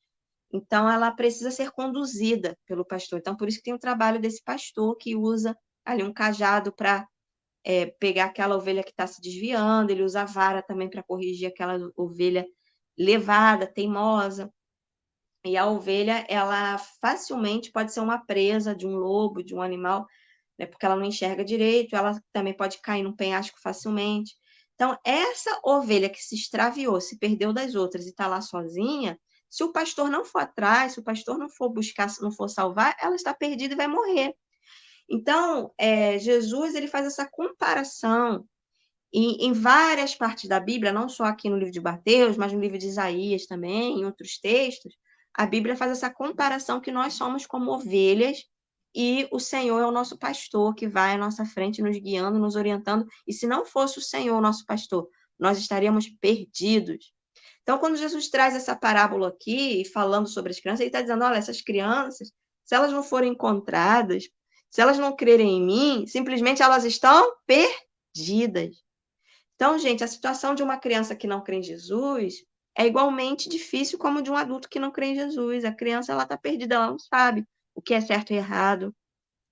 então ela precisa ser conduzida pelo pastor. Então, por isso que tem o trabalho desse pastor que usa ali um cajado para pegar aquela ovelha que está se desviando, ele usa a vara também para corrigir aquela ovelha levada, teimosa. E a ovelha, ela facilmente pode ser uma presa de um lobo, de um animal, né, porque ela não enxerga direito, ela também pode cair num penhasco facilmente. Então, essa ovelha que se extraviou, se perdeu das outras e está lá sozinha, se o pastor não for atrás, se o pastor não for buscar, se não for salvar, ela está perdida e vai morrer. Então, Jesus ele faz essa comparação em várias partes da Bíblia, não só aqui no livro de Mateus, mas no livro de Isaías também, em outros textos, a Bíblia faz essa comparação que nós somos como ovelhas e o Senhor é o nosso pastor que vai à nossa frente nos guiando, nos orientando, e se não fosse o Senhor o nosso pastor, nós estaríamos perdidos. Então, quando Jesus traz essa parábola aqui, falando sobre as crianças, ele está dizendo, olha, essas crianças, se elas não forem encontradas, se elas não crerem em mim, simplesmente elas estão perdidas. Então, gente, a situação de uma criança que não crê em Jesus é igualmente difícil como de um adulto que não crê em Jesus. A criança, ela está perdida, ela não sabe o que é certo e errado.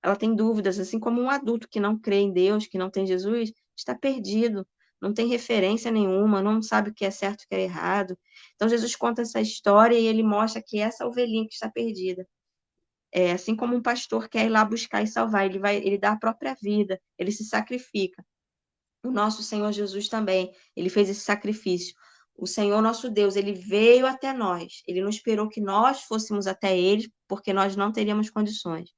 Ela tem dúvidas, assim como um adulto que não crê em Deus, que não tem Jesus, está perdido, não tem referência nenhuma, não sabe o que é certo e o que é errado. Então, Jesus conta essa história e ele mostra que essa ovelhinha que está perdida, assim como um pastor quer ir lá buscar e salvar, ele dá a própria vida, ele se sacrifica. O nosso Senhor Jesus também, ele fez esse sacrifício. O Senhor nosso Deus, ele veio até nós. Ele não esperou que nós fôssemos até ele, porque nós não teríamos condições.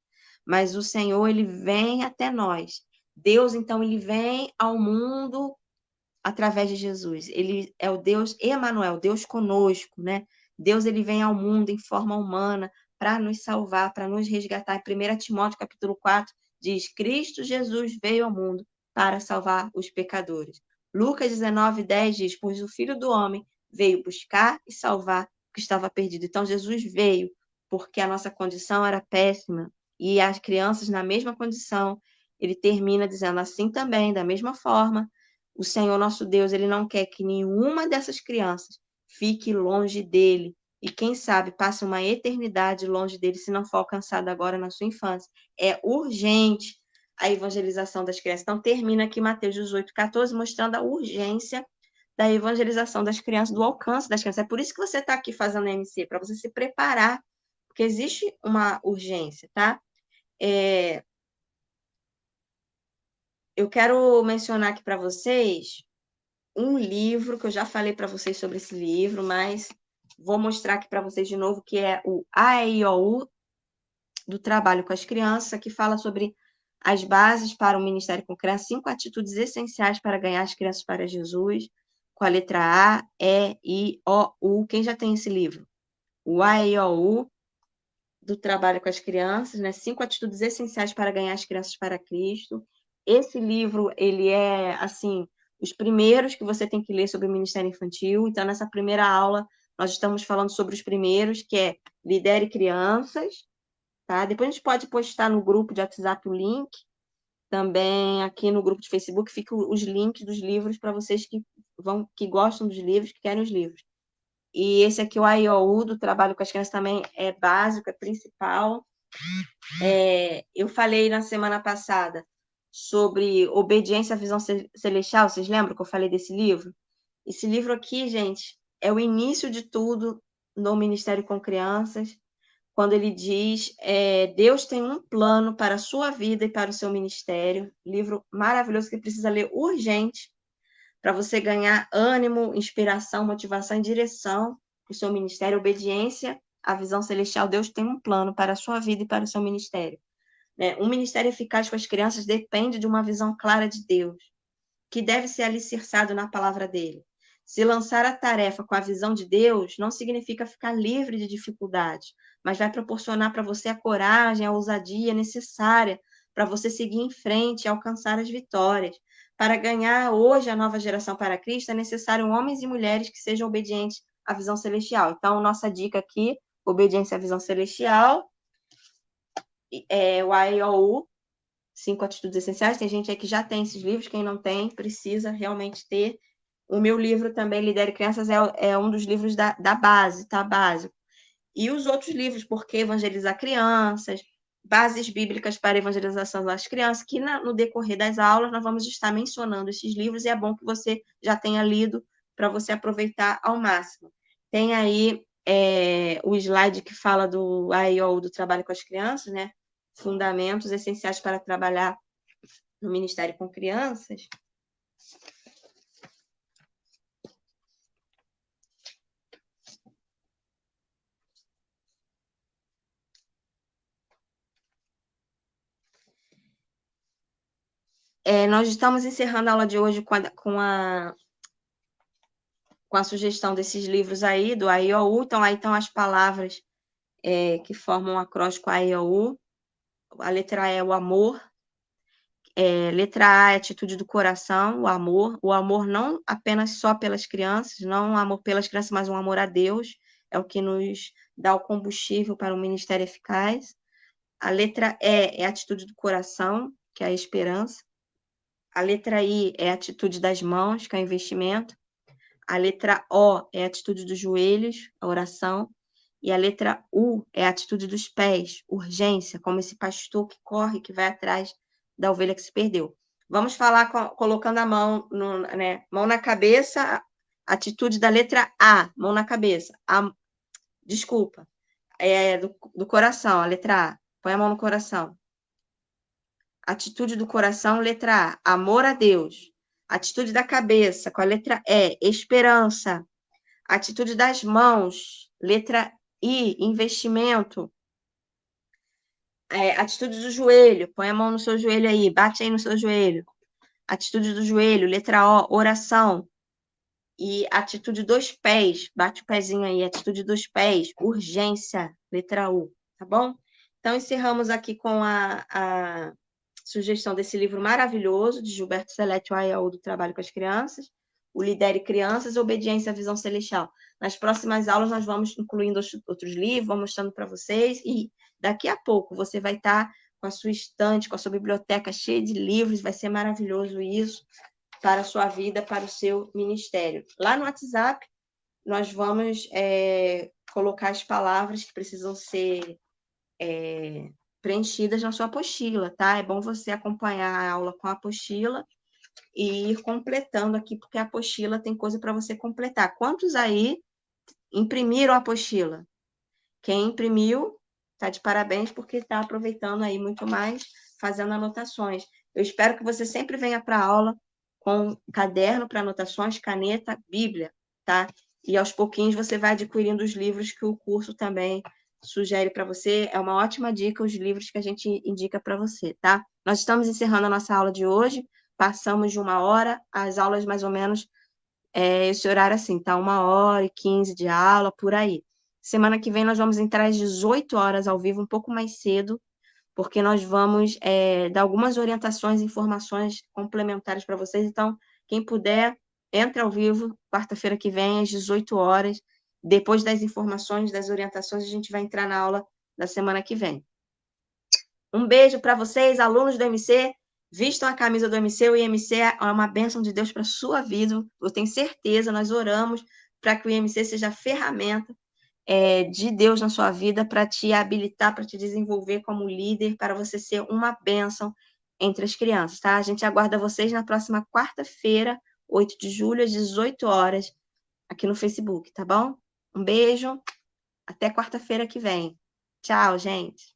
Mas o Senhor, ele vem até nós. Deus, então, ele vem ao mundo através de Jesus. Ele é o Deus Emanuel, Deus conosco, né? Deus, ele vem ao mundo em forma humana para nos salvar, para nos resgatar. Em 1 Timóteo, capítulo 4, diz, Cristo Jesus veio ao mundo para salvar os pecadores. Lucas 19:10 diz, pois o Filho do Homem veio buscar e salvar o que estava perdido. Então, Jesus veio porque a nossa condição era péssima e as crianças na mesma condição. Ele termina dizendo assim também, da mesma forma, o Senhor nosso Deus, ele não quer que nenhuma dessas crianças fique longe dele. E quem sabe passe uma eternidade longe dele se não for alcançado agora na sua infância. É urgente a evangelização das crianças. Então, termina aqui Mateus 18:14, mostrando a urgência da evangelização das crianças, do alcance das crianças. É por isso que você está aqui fazendo a MC, para você se preparar, porque existe uma urgência, tá? Eu quero mencionar aqui para vocês um livro, que eu já falei para vocês sobre esse livro, mas vou mostrar aqui para vocês de novo, que é o AEIOU, do trabalho com as crianças, que fala sobre as bases para o Ministério com Crianças, 5 atitudes essenciais para ganhar as crianças para Jesus, com a letra A, E, I, O, U. Quem já tem esse livro? O AEIOU, do trabalho com as crianças, né? 5 atitudes essenciais para ganhar as crianças para Cristo. Esse livro, ele é, assim, os primeiros que você tem que ler sobre o Ministério Infantil. Então, nessa primeira aula, nós estamos falando sobre os primeiros, que é Lidere Crianças, tá? Depois a gente pode postar no grupo de WhatsApp o link, também aqui no grupo de Facebook ficam os links dos livros para vocês que gostam dos livros, que querem os livros. E esse aqui, o AIOU, do trabalho com as crianças, também é básico, é principal. Eu falei na semana passada sobre obediência à visão celestial. Vocês lembram que eu falei desse livro? Esse livro aqui, gente, é o início de tudo no Ministério com Crianças, quando ele diz Deus tem um plano para a sua vida e para o seu ministério. Livro maravilhoso que precisa ler urgente para você ganhar ânimo, inspiração, motivação e direção para o seu ministério. Obediência à visão celestial. Deus tem um plano para a sua vida e para o seu ministério. Um ministério eficaz com as crianças depende de uma visão clara de Deus, que deve ser alicerçado na palavra dele. Se lançar a tarefa com a visão de Deus, não significa ficar livre de dificuldades, mas vai proporcionar para você a coragem, a ousadia necessária para você seguir em frente e alcançar as vitórias. Para ganhar hoje a nova geração para Cristo, é necessário homens e mulheres que sejam obedientes à visão celestial. Então, nossa dica aqui, obediência à visão celestial, o IOU, 5 atitudes essenciais. Tem gente aí que já tem esses livros, quem não tem, precisa realmente ter. O meu livro também, Lidere Crianças, é um dos livros da base, tá? Básico. E os outros livros, Por que Evangelizar Crianças, Bases Bíblicas para a Evangelização das Crianças, que no decorrer das aulas nós vamos estar mencionando esses livros, e é bom que você já tenha lido para você aproveitar ao máximo. Tem aí o slide que fala do AIO, do trabalho com as crianças, né? Fundamentos essenciais para trabalhar no Ministério com Crianças. Nós estamos encerrando a aula de hoje com a sugestão desses livros aí, do AIOU. Então, aí estão as palavras que formam o acróstico AIOU. A letra E é o amor. Letra A é a atitude do coração, o amor. O amor não apenas só pelas crianças, não um amor pelas crianças, mas um amor a Deus. É o que nos dá o combustível para um ministério eficaz. A letra E é a atitude do coração, que é a esperança. A letra I é a atitude das mãos, que é o investimento. A letra O é a atitude dos joelhos, a oração. E a letra U é a atitude dos pés, urgência, como esse pastor que corre, que vai atrás da ovelha que se perdeu. Vamos falar colocando a mão, mão na cabeça, atitude da letra A, mão na cabeça. Desculpa, do coração, a letra A. Põe a mão no coração. Atitude do coração, letra A, amor a Deus. Atitude da cabeça, com a letra E, esperança. Atitude das mãos, letra I, investimento. Atitude do joelho, põe a mão no seu joelho aí, bate aí no seu joelho. Atitude do joelho, letra O, oração. E atitude dos pés, bate o pezinho aí, atitude dos pés, urgência, letra U, tá bom? Então, encerramos aqui com a sugestão desse livro maravilhoso, de Gilberto Celeste, o AIAU do Trabalho com as Crianças, o Lidere Crianças, Obediência à Visão Celestial. Nas próximas aulas, nós vamos incluindo outros livros, vamos mostrando para vocês, e daqui a pouco você vai estar com a sua estante, com a sua biblioteca cheia de livros, vai ser maravilhoso isso, para a sua vida, para o seu ministério. Lá no WhatsApp, nós vamos colocar as palavras que precisam ser preenchidas na sua apostila, tá? É bom você acompanhar a aula com a apostila e ir completando aqui, porque a apostila tem coisa para você completar. Quantos aí imprimiram a apostila? Quem imprimiu, tá de parabéns, porque está aproveitando aí muito mais, fazendo anotações. Eu espero que você sempre venha para a aula com caderno para anotações, caneta, Bíblia, tá? E aos pouquinhos você vai adquirindo os livros que o curso também sugere para você. É uma ótima dica os livros que a gente indica para você, tá? Nós estamos encerrando a nossa aula de hoje, passamos de 1h, as aulas mais ou menos esse horário assim, tá? 1h15 de aula, por aí. Semana que vem nós vamos entrar às 18 horas ao vivo, um pouco mais cedo, porque nós vamos dar algumas orientações e informações complementares para vocês. Então, quem puder, entre ao vivo, quarta-feira que vem, às 18 horas. Depois das informações, das orientações, a gente vai entrar na aula da semana que vem. Um beijo para vocês, alunos do MC. Vistam a camisa do MC. O IMC é uma bênção de Deus para a sua vida. Eu tenho certeza, nós oramos para que o IMC seja a ferramenta de Deus na sua vida, para te habilitar, para te desenvolver como líder, para você ser uma bênção entre as crianças, tá? A gente aguarda vocês na próxima quarta-feira, 8 de julho, às 18 horas, aqui no Facebook, tá bom? Um beijo, até quarta-feira que vem. Tchau, gente.